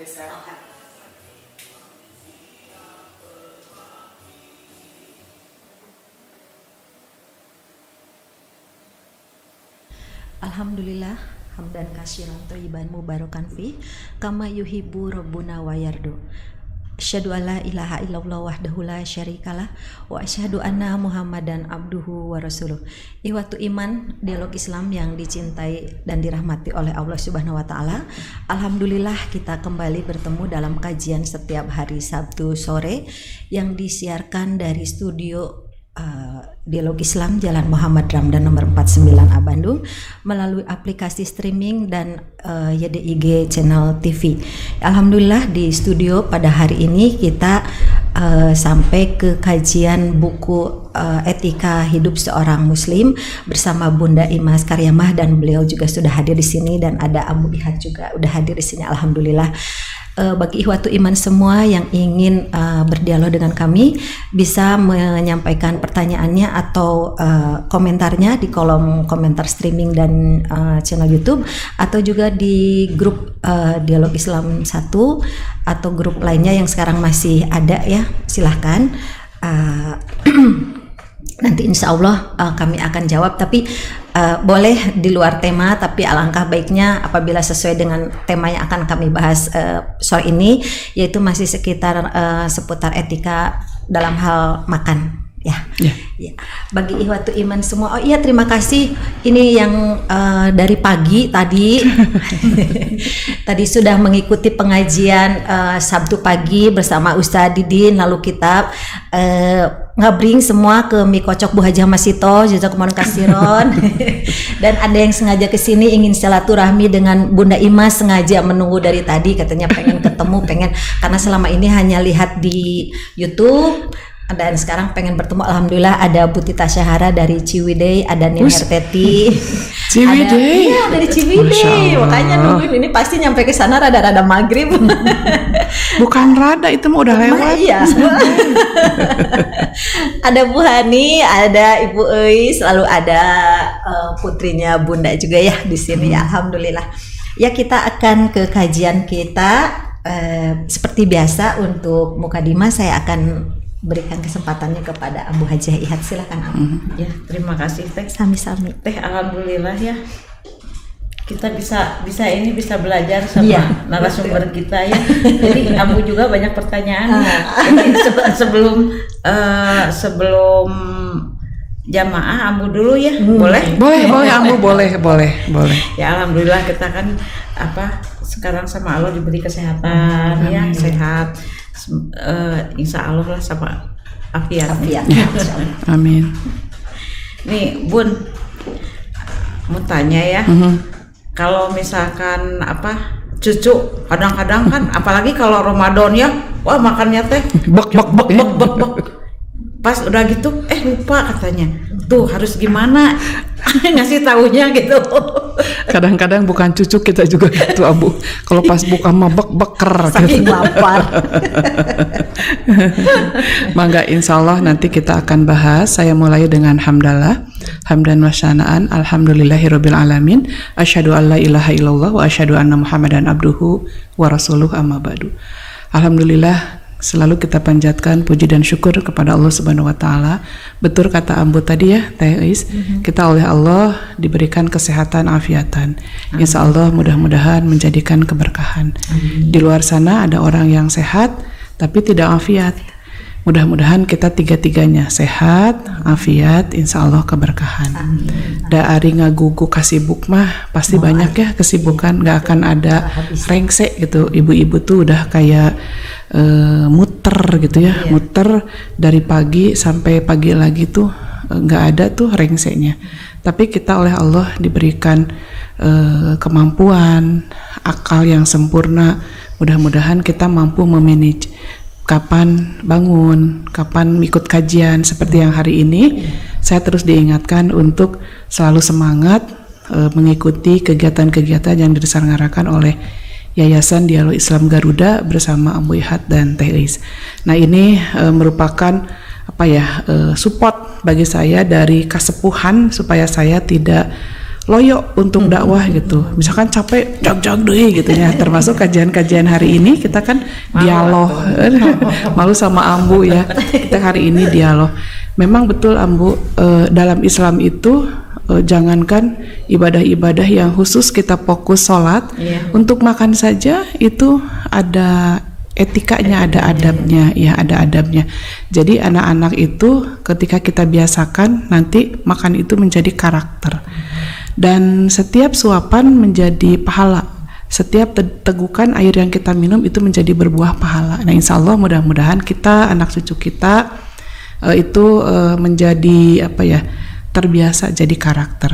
dipersilakan. Alhamdulillah hamdan katsiran thayyiban mubarakan fi kama yuhibbu rabbuna wa yardu. Asyhadu alla ilaha illallah wahdahu la syarikalah wa asyhadu anna Muhammadan abduhu wa rasuluh. Ihwatu iman, dialog Islam yang dicintai dan dirahmati oleh Allah Subhanahu wa taala. Alhamdulillah kita kembali bertemu dalam kajian setiap hari Sabtu sore yang disiarkan dari studio Dialog Islam Jalan Muhammad Ramdan nomor 49A Bandung melalui aplikasi streaming dan YDIG channel TV. Alhamdulillah di studio pada hari ini kita sampai ke kajian buku Etika Hidup Seorang Muslim bersama Bunda Imas Karyamah, dan beliau juga sudah hadir di sini, dan ada Abu Ihad juga udah hadir di sini. Alhamdulillah. Bagi ihwatu iman semua yang ingin berdialog dengan kami bisa menyampaikan pertanyaannya atau komentarnya di kolom komentar streaming dan channel YouTube, atau juga di grup Dialog Islam 1 atau grup lainnya yang sekarang masih ada ya, silahkan. Nanti insya Allah kami akan jawab, tapi boleh di luar tema, tapi alangkah baiknya apabila sesuai dengan tema yang akan kami bahas sore ini, yaitu masih sekitar seputar etika dalam hal makan ya. Ya. Bagi ihwatu iman semua, oh iya terima kasih, ini yang dari pagi tadi tadi sudah mengikuti pengajian Sabtu pagi bersama Ustadz Didin, lalu kita ngabring semua ke mie kocok Bu Hajah Masito, jazakumullah khairan. Dan ada yang sengaja kesini ingin silaturahmi dengan Bunda Imas, sengaja menunggu dari tadi, katanya pengen ketemu, karena selama ini hanya lihat di YouTube. Dan sekarang pengen bertemu. Alhamdulillah ada Bu Tita Syahara dari Ciwidey, ada Nin Herteti. Ciwidey? Iya dari Ciwidey. Makanya nungguin ini pasti nyampe ke sana rada-rada maghrib. Bukan rada, itu mah udah lewat. Iya. Ada Bu Hani, ada Ibu Eis, lalu ada putrinya Bunda juga ya di sini. Alhamdulillah. Ya, kita akan ke kajian kita. Seperti biasa untuk mukadimah saya akan berikan kesempatannya kepada Abu Hajah Ihad, silakan Abu. Ya, terima kasih Teh. Sami-sami. Teh, alhamdulillah ya. Kita bisa belajar sama narasumber kita ya. Jadi Abu juga banyak pertanyaan. Jadi sebelum jamaah Abu dulu ya. Boleh Abu, boleh. Ya, alhamdulillah kita kan sekarang sama Allah diberi kesehatan ya, sehat. Insya Allah lah sama afiat. Amin. Nih Bun, mau tanya ya, kalau misalkan cucu kadang-kadang kan, apalagi kalau Ramadan ya, wah makannya teh bek. Pas udah gitu lupa katanya, tuh harus gimana ngasih taunya gitu. Kadang-kadang bukan cucu kita juga gitu Abu, kalau pas buka mah beker saking lapar. Mangga insya Allah nanti kita akan bahas. Saya mulai dengan hamdalah, hamdan wa syana'an, alhamdulillahirabbil alamin, asyhadu alla ilaha illallah wa asyhadu anna Muhammadan abduhu wa rasuluh, amma ba'du. Alhamdulillah, selalu kita panjatkan puji dan syukur kepada Allah Subhanahu wa taala. Betul kata Ambu tadi ya, Teh Is, kita oleh Allah diberikan kesehatan afiatan. Insya Allah mudah-mudahan menjadikan keberkahan. Di luar sana ada orang yang sehat tapi tidak afiat. Mudah-mudahan kita tiga-tiganya sehat, afiat, insya Allah keberkahan. Da ari ngagugu kasibuk mah pasti banyak ya kesibukan, nggak akan ada rengse gitu. Ibu-ibu tuh udah kayak muter gitu ya, muter dari pagi sampai pagi lagi tuh nggak ada tuh rengsenya. Tapi kita oleh Allah diberikan kemampuan, akal yang sempurna. Mudah-mudahan kita mampu memanage kapan bangun, kapan ikut kajian seperti yang hari ini. Saya terus diingatkan untuk selalu semangat mengikuti kegiatan-kegiatan yang diselenggarakan oleh Yayasan Dialog Islam Garuda bersama Abu Ihad dan Teh Is. Nah, ini merupakan support bagi saya dari kasepuhan supaya saya tidak loyo untuk dakwah gitu. Misalkan capek jag deh gitu ya. Termasuk kajian-kajian hari ini kita kan dialog. Malu sama Ambu ya. Kita hari ini dialog. Memang betul Ambu, dalam Islam itu jangankan ibadah-ibadah yang khusus kita fokus sholat, untuk makan saja itu ada etikanya, ada adabnya, ya ada adabnya. Jadi anak-anak itu ketika kita biasakan, nanti makan itu menjadi karakter. Dan setiap suapan menjadi pahala. Setiap tegukan air yang kita minum itu menjadi berbuah pahala. Nah, insya Allah mudah-mudahan kita, anak cucu kita itu menjadi terbiasa jadi karakter.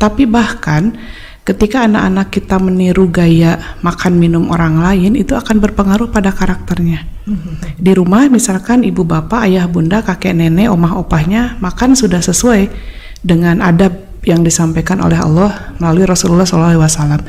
Tapi bahkan ketika anak-anak kita meniru gaya makan minum orang lain, itu akan berpengaruh pada karakternya. Di rumah misalkan ibu bapak, ayah bunda, kakek nenek, omah opahnya makan sudah sesuai dengan adab yang disampaikan oleh Allah melalui Rasulullah SAW.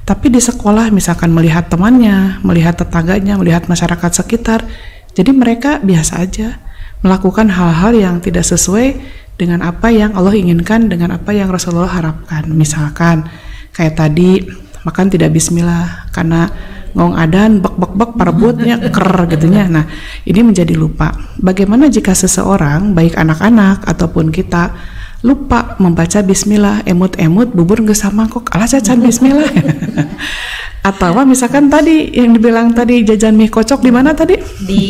Tapi di sekolah misalkan melihat temannya, melihat tetangganya, melihat masyarakat sekitar, jadi mereka biasa aja melakukan hal-hal yang tidak sesuai dengan apa yang Allah inginkan, dengan apa yang Rasulullah harapkan. Misalkan kayak tadi makan tidak bismillah karena ngong adan bek parebutnya ker gitunya. Nah, ini menjadi lupa. Bagaimana jika seseorang, baik anak-anak ataupun kita, lupa membaca bismillah, emut-emut bubur geus samangkok alah cacan bismillah. Atau misalkan tadi yang dibilang tadi jajan mie kocok di mana tadi? Di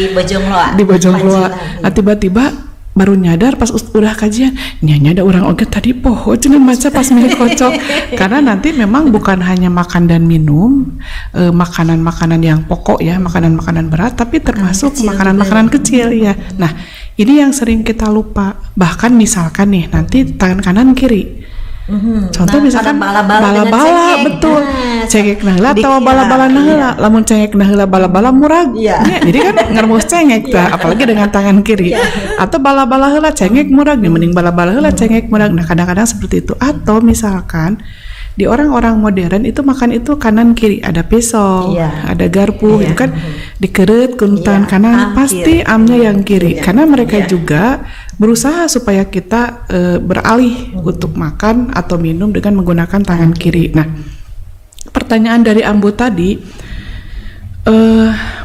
Bojongloa. Di Bojongloa. Nah, tiba-tiba baru nyadar pas udah kajian, nyada orang oge tadi poho cenah maca pas mie kocok. Karena nanti memang bukan hanya makan dan minum, makanan-makanan yang pokok ya, makanan-makanan berat, tapi termasuk makanan-makanan kecil ya. Nah, ini yang sering kita lupa. Bahkan misalkan nih nanti tangan kanan kiri. Contoh misalkan bala-bala, betul. Cengek naheula atau bala-bala naheula. Lamun cengek naheula bala-bala murag. Ya, jadi kan ngarmus cengek tah, apalagi dengan tangan kiri. Atau bala-bala heula cengek murag, mending bala-bala heula cengek murag. Nah, kadang-kadang seperti itu. Atau misalkan di orang-orang modern itu makan itu kanan kiri, ada pisau, ada garpu, itu kan dikeret kuntan kanan, pasti amnya yang kiri, karena mereka juga berusaha supaya kita beralih untuk makan atau minum dengan menggunakan tangan kiri. Nah, pertanyaan dari Ambu tadi,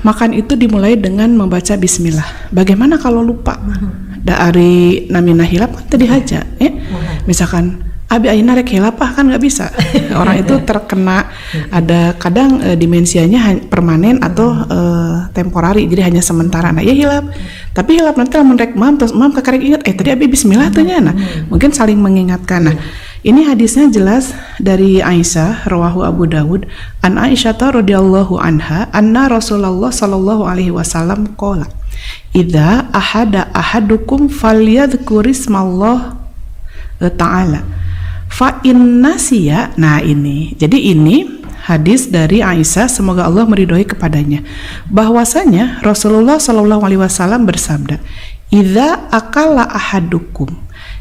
makan itu dimulai dengan membaca bismillah. Bagaimana kalau lupa? Dari namina hilap kan tadi haja, misalkan abi ayeuna rek hilapah kan nggak bisa. Orang itu terkena, ada kadang dimensianya permanen atau temporari, jadi hanya sementara. Nah, ya hilap. Tapi hilap nanti lamun rek mam terus mam kakarek ingat tadi abi bismillah teh nya. Nah, mungkin saling mengingatkan. Nah, ini hadisnya jelas dari Aisyah, rawahu Abu Dawud, an Aisyah radhiyallahu anha, anna Rasulullah sallallahu alaihi wasallam qala, idza ahadukum falyadhkurismallah ta'ala fa innasiya. Nah, ini jadi ini hadis dari Aisyah, semoga Allah meridhoi kepadanya, bahwasanya Rasulullah Shallallahu Alaihi Wasallam bersabda, idza akala ahadukum,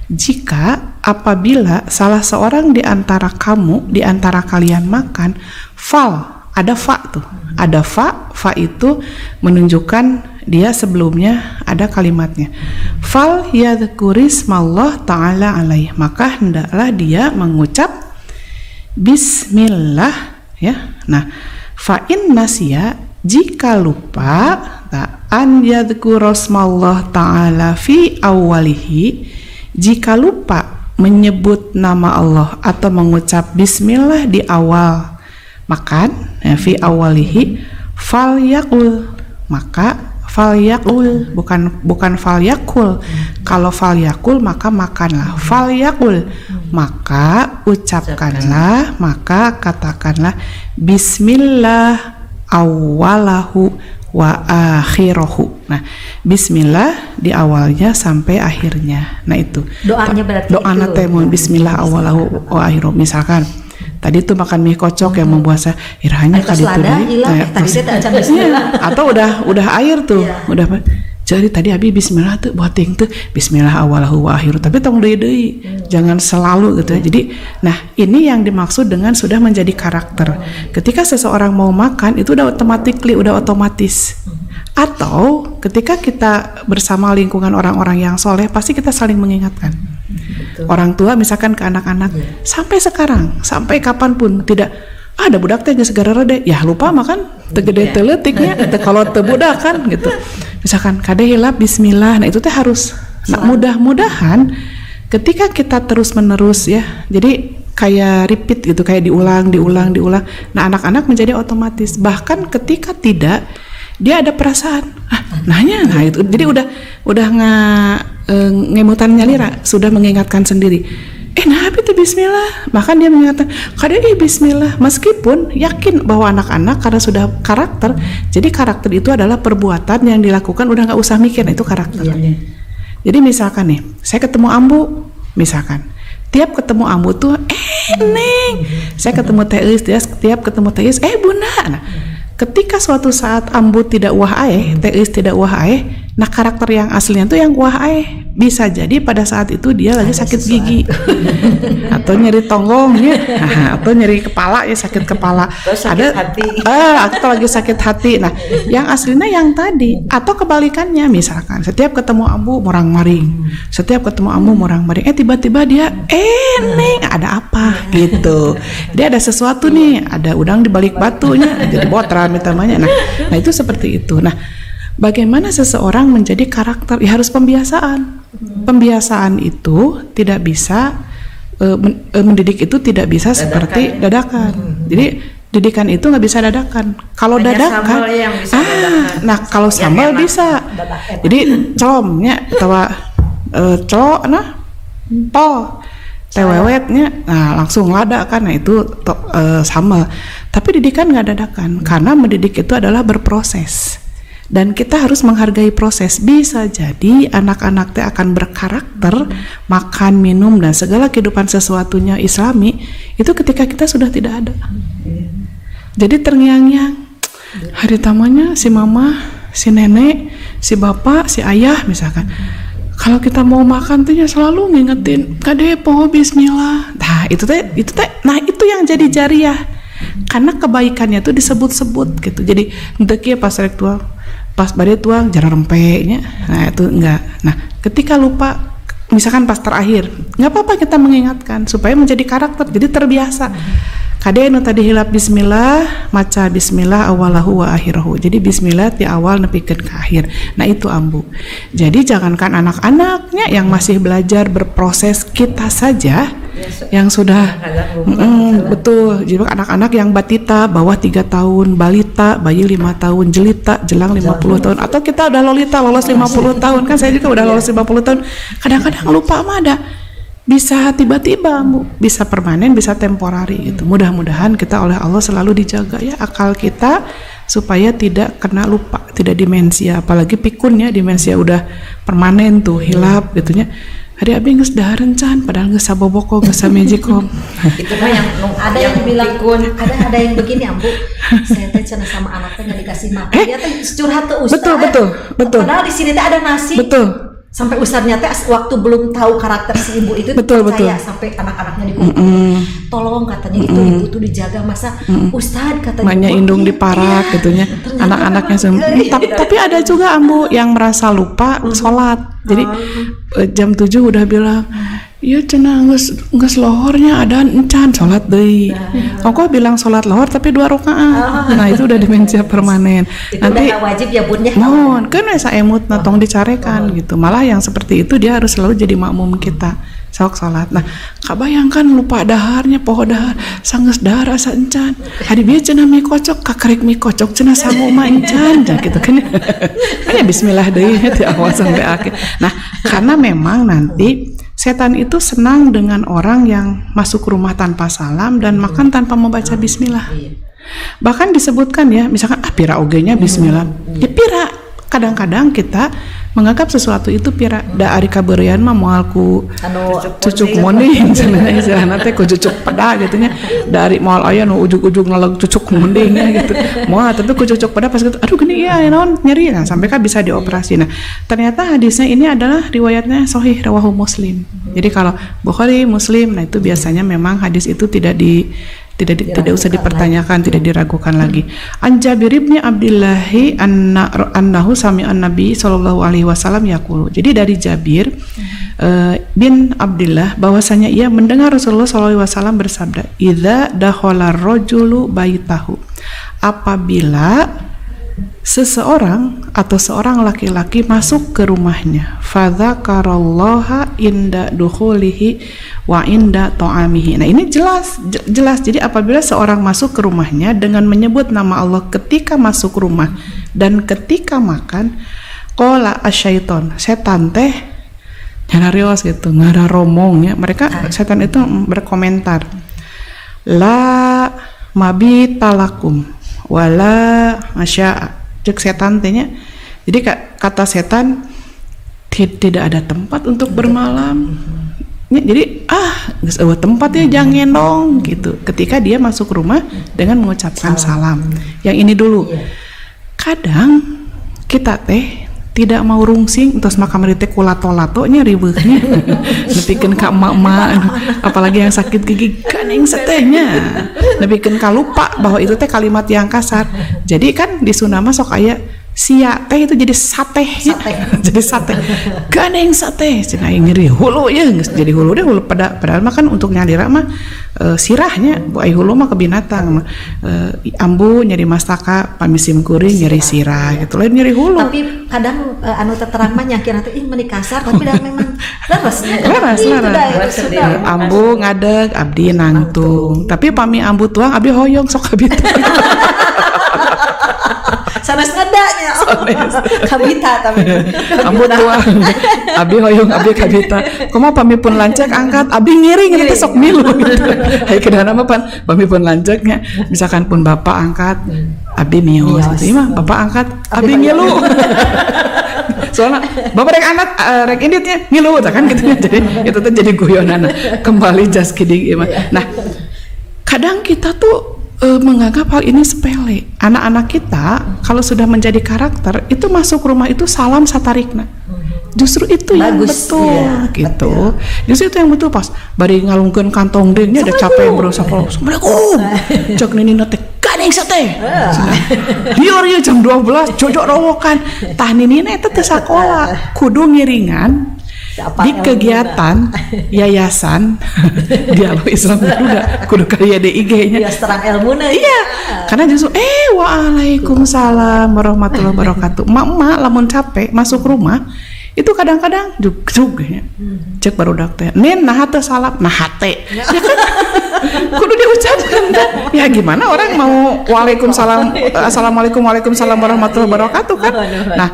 jika apabila salah seorang di antara kamu, di antara kalian makan, fal, ada fa tuh, ada fa itu menunjukkan dia sebelumnya ada kalimatnya, fal yadhkurismallah ta'ala alaih, maka hendaklah dia mengucap bismillah ya. Nah, fa in nasiya, jika lupa, an yadhkurasmallah ta'ala fi awalihi, jika lupa menyebut nama Allah atau mengucap bismillah di awal makan, ya, fi awalihi, fal yakul, maka fal yakul, bukan fal yakul. Kalau fal yakul maka makanlah, fal yakul maka ucapkanlah, maka katakanlah bismillah awalahu wa akhirahu. Nah, bismillah di awalnya sampai akhirnya. Nah, itu doanya berarti doanya temun bismillah awalahu wa akhirahu. Misalkan tadi tuh makan mie kocok yang membuat saya irahnya tadi tuh atau udah air tuh, udah apa? Jadi tadi abi bismillah tuh buat ting tuh bismillah awalahu wa akhiru, tapi tong deui jangan selalu gitu ya. Jadi nah, ini yang dimaksud dengan sudah menjadi karakter. Ketika seseorang mau makan itu udah otomatis. Atau ketika kita bersama lingkungan orang-orang yang soleh, pasti kita saling mengingatkan. orang tua misalkan ke anak-anak sampai sekarang, sampai kapanpun tidak ada budak teh geus segara rede ya lupa makan teu gede teu leutiknya teu kolot teu budak kan gitu. Misalkan kade hilap bismillah. Nah itu teh harus mudah-mudahan ketika kita terus-menerus ya. Jadi kayak repeat gitu, kayak diulang. Nah anak-anak menjadi otomatis. Bahkan ketika tidak, dia ada perasaan nanya. Nah itu jadi udah ngemutan nyalira, sudah mengingatkan sendiri. Nah itu bismillah. Maka dia mengingatkan kadang bismillah, meskipun yakin bahwa anak-anak karena sudah karakter. Jadi karakter itu adalah perbuatan yang dilakukan udah nggak usah mikir, itu karakter. Jadi misalkan nih, saya ketemu Ambu, misalkan tiap ketemu Ambu tuh Neng, saya ketemu Teis, tiap ketemu Teis Bunda. Nah, ketika suatu saat Ambu tidak wah ae, Teis tidak wah ae, nah karakter yang aslinya tuh yang wah ae. Bisa jadi pada saat itu dia lagi sakit gigi atau nyeri tonggongnya, atau nyeri kepala ya, sakit kepala, ada hati. Atau lagi sakit hati. Nah yang aslinya yang tadi, atau kebalikannya, misalkan setiap ketemu Ambu morang-maring, setiap ketemu Ambu morang-maring, tiba-tiba dia Neng ada apa gitu, dia ada sesuatu nih, ada udang di balik batunya, jadi botran namanya. Nah itu seperti itu. Nah bagaimana seseorang menjadi karakter? Ya harus pembiasaan. Pembiasaan itu tidak bisa mendidik itu tidak bisa dadakan. Seperti dadakan. Jadi didikan itu nggak bisa dadakan. Kalau dadakan, nah kalau sambal bisa. Jadi colomnya atau colo, tol, tewewetnya, nah langsung lada kan. Nah itu sambal. Tapi didikan nggak dadakan, karena mendidik itu adalah berproses. Dan kita harus menghargai proses. Bisa jadi anak-anak teh akan berkarakter, makan, minum, dan segala kehidupan sesuatunya Islami itu ketika kita sudah tidak ada. Jadi terngiang-ngiang hari tamanya si mama, si nenek, si bapak, si ayah misalkan. Kalau kita mau makan tuh ya selalu ngingetin kade poho bismillah. Nah itu yang jadi jariah. Karena kebaikannya tuh disebut-sebut gitu. Jadi entek ya pas rek tuang, pas bade tuang jarang rempenya. Nah itu enggak. Nah ketika lupa, misalkan pas terakhir, nggak apa-apa kita mengingatkan supaya menjadi karakter, jadi terbiasa. Kade nu tadi hilap bismillah, maca bismillah awalahu wa akhirahu. Jadi bismillah di awal nepikeun ke akhir. Nah itu Ambu. Jadi jangankan anak-anaknya yang masih belajar berproses, kita saja yang sudah betul. Jadi anak-anak yang batita bawah 3 tahun, balita, bayi 5 tahun, jelita, jelang 50 tahun, atau kita udah lolita lolos 50 tahun kan, saya juga udah lolos 50 tahun. Kadang-kadang lupa mah ada. Bisa tiba-tiba, bisa permanen, bisa temporari gitu. Mudah-mudahan kita oleh Allah selalu dijaga ya akal kita supaya tidak kena lupa, tidak demensia. Apalagi pikun ya, demensia udah permanen tuh, hilap gitunya. Hari abi geus dahareun can, padahal geus saboboko, geus samejikom. Itu mah yang ada yang bilang pikun, ada yang begini Ambu. Saya teh cenah sama anaknya enggak dikasih makan. Dia teh curhat ke ustaz. Betul. Padahal di sini teh ada nasi. Betul. Sampai ustadznya teh waktu belum tahu karakter si ibu itu percaya. Sampai anak-anaknya dikumpulin, tolong katanya itu ibu tuh dijaga, masa ustadz katanya maknya indung diparak gitunya, anak-anaknya tapi ada juga Ambu yang merasa lupa sholat. Jadi jam 7 udah bilang iya cenah geus lohornya ada encan sholat deui. Kok bilang sholat lohor tapi 2 rakaat. Nah itu udah demensia permanen. Itu nanti udah wajib ya Bun ya. Mohon kan asa emut natong dicarekan gitu. Malah yang seperti itu dia harus selalu jadi makmum kita. Sok sholat. Nah, kabayangkan lupa daharnya, poho dahar, sanggeus dahar asa encan. Hari bieu cenah mie kocok, kakarek mie kocok cenah sangu mah encan, gitu kan. Hanya bismillah deui ti awal sampai akhir. Nah, karena memang nanti setan itu senang dengan orang yang masuk rumah tanpa salam dan makan tanpa membaca bismillah. Bahkan disebutkan ya, misalkan pira ogenya bismillah. Ya pira. Kadang-kadang kita menganggap sesuatu itu pira da ari kabeurian mah moal ku cucuk munding cenah istilahna teh ku cucuk peda gitu nya, dari moal aya nu ujug-ujug ngeleg cucuk munding gitu moal tapi ku cucuk peda pas gitu aduh gini ya naon nyeri, nah sampai kan bisa dioperasi. Nah ternyata hadisnya ini adalah riwayatnya sahih rawahu Muslim. Jadi kalau Bukhari Muslim, nah itu biasanya memang hadis itu tidak tidak usah dipertanyakan, tidak diragukan lagi. An Jabir bin Abdullah annahu sami'an Nabi sallallahu alaihi wasallam yaqulu. Jadi dari Jabir bin Abdullah bahwasanya ia mendengar Rasulullah sallallahu alaihi wasallam bersabda, "Idza dakhala rajulu baitahu." Apabila seseorang atau seorang laki-laki masuk ke rumahnya, fadzakarallaha inda dukhulihi wa inda ta'amihi. Nah, ini jelas. Jadi apabila seorang masuk ke rumahnya dengan menyebut nama Allah ketika masuk rumah dan ketika makan, qala asyaiton, setan teh nyarios gitu, ngararomong ya. Mereka setan itu berkomentar, la mabitalakum wala masya. Cek setan tehnya. Jadi kata setan tidak ada tempat untuk bermalam. Jadi tempat ya jangan dong gitu. Ketika dia masuk rumah dengan mengucapkan salam. Yang ini dulu. Kadang kita teh tidak mau rungsing terus makam teh kulato-latonya ribeuhnya. Nepikeun ka emak-emak apalagi yang sakit gigi ganeng setehnya. Nepikeun ka lupa bahwa itu teh kalimat yang kasar. Jadi kan di Sunda mah sok aya sia teh itu jadi sate. Jadi sate. Ganeng sate. Cenah nyeri hulu ya geus jadi hulu deh hulu padahal mah kan untuk nyalira mah sirahnya bu ai hulu mah ke binatang mah ambu nyeri mastaka pamisim kuring nyeri sirah gitu lain nyeri hulu. Tapi kadang anu terang mah nyakira teh meni kasar tapi dah memang laras. Ambu ngadeg abdi nangtung. Tapi pami ambu tuang abdi hoyong sok kabita. Sanes ngedanya kabita tapi ambu tuang abdi hoyong abdi kabita kumaha pami pun lancek angkat abdi ngiring teh sok milu gitu. Hai kedana mah pami pun lanceknya misalkan pun bapak angkat abdi mios gitu mah bapak angkat abdi ngilu. Soalnya bapak rek anak rek inditnya ngilu kan gitu. Jadi itu tuh jadi guyonan kembali jas kidding mah. Nah, kadang kita tuh menganggap hal ini sepele. Anak-anak kita kalau sudah menjadi karakter itu masuk rumah itu salam satarikna. Justru itu yang betul ya, gitu. Justru itu yang betul pas bari ngalungkeun kantong deungnya ada capek berusaha Assalamualaikum. Cok nini teh ganeng sate. Dior ieu jam 12 jojok rowokan. Tah ninina eta teh sakola kudu ngiringan di kegiatan yayasan dialog Islam Buddha kudu kaya DIG-nya. Ya terang ilmuna. Iya. Karena justru waalaikumsalam warahmatullahi wabarakatuh. Mak lamun capek masuk rumah itu kadang-kadang jug ya. Cek barudak teh. Nin nah teh salam nah hate. Ya kan kudu diucapkan kan. Ya gimana orang mau waalaikumsalam assalamualaikum waalaikumsalam warahmatullahi wabarakatuh kan. Nah,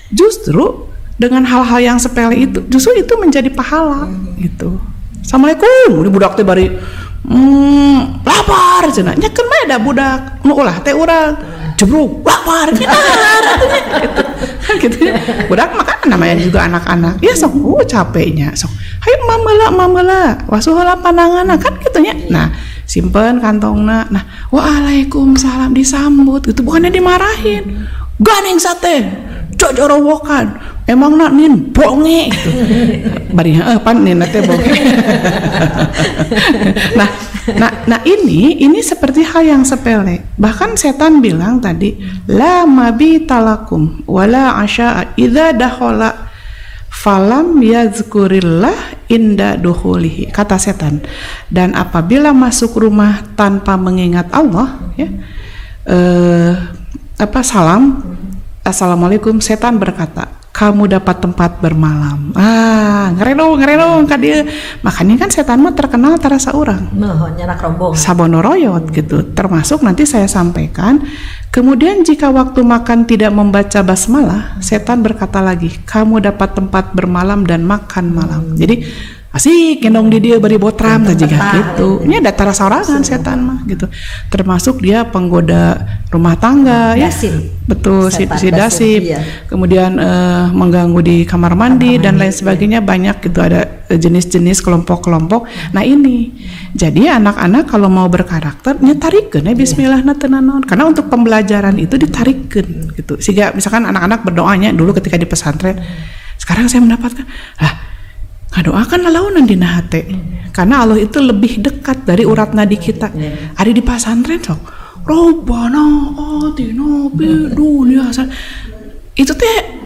justru dengan hal-hal yang sepele itu justru itu menjadi pahala gitu. Assalamualaikum udah budak teh bari lapar cenah nya kan mah ada budak nu ulah teh urang jebruk lapar gitu kan gitu ya. Budak mah kan namanya juga anak-anak ya sok capeknya sok hayu mamela wasuheula pandanganna kan gitu nya. Nah simpen kantongna nah waalaikumsalam disambut itu bukannya dimarahin ganeng sate jojorowokan emang nak nin bonge gitu. Bari pan nin teh bonge. Nah ini seperti hal yang sepele. Bahkan setan bilang tadi la mabitalakum wala asya idza dakhala falam yazkurillah inda dukhulihi. Kata setan, dan apabila masuk rumah tanpa mengingat Allah ya salam assalamualaikum, setan berkata kamu dapat tempat bermalam. Ngerenong ka dieu. Makanya kan setan mah terkenal tarasa urang. Nyanak rombong. Sabonoroyot gitu. Termasuk nanti saya sampaikan. Kemudian jika waktu makan tidak membaca basmalah, setan berkata lagi, kamu dapat tempat bermalam dan makan malam. Jadi asik gendong di dia bari botram teh juga gitu. Ini ada tarasa orangan setan mah gitu. Termasuk dia penggoda rumah tangga ya. Betul si dasip. Iya. Kemudian mengganggu di kamar mandi dan lain sebagainya banyak gitu ada jenis-jenis kelompok-kelompok. Nah ini. Jadi anak-anak kalau mau berkarakter nyetarikeun ya bismillah naon. Karena untuk pembelajaran itu ditarikeun gitu. Sehingga misalkan anak-anak berdoanya dulu ketika di pesantren. Sekarang saya mendapatkan ngadoakan lalaunan dina hate. Karena Allah itu lebih dekat dari urat nadi kita. Ada di pesantren sok Robbana atina fid dunya hasanah. Itu teh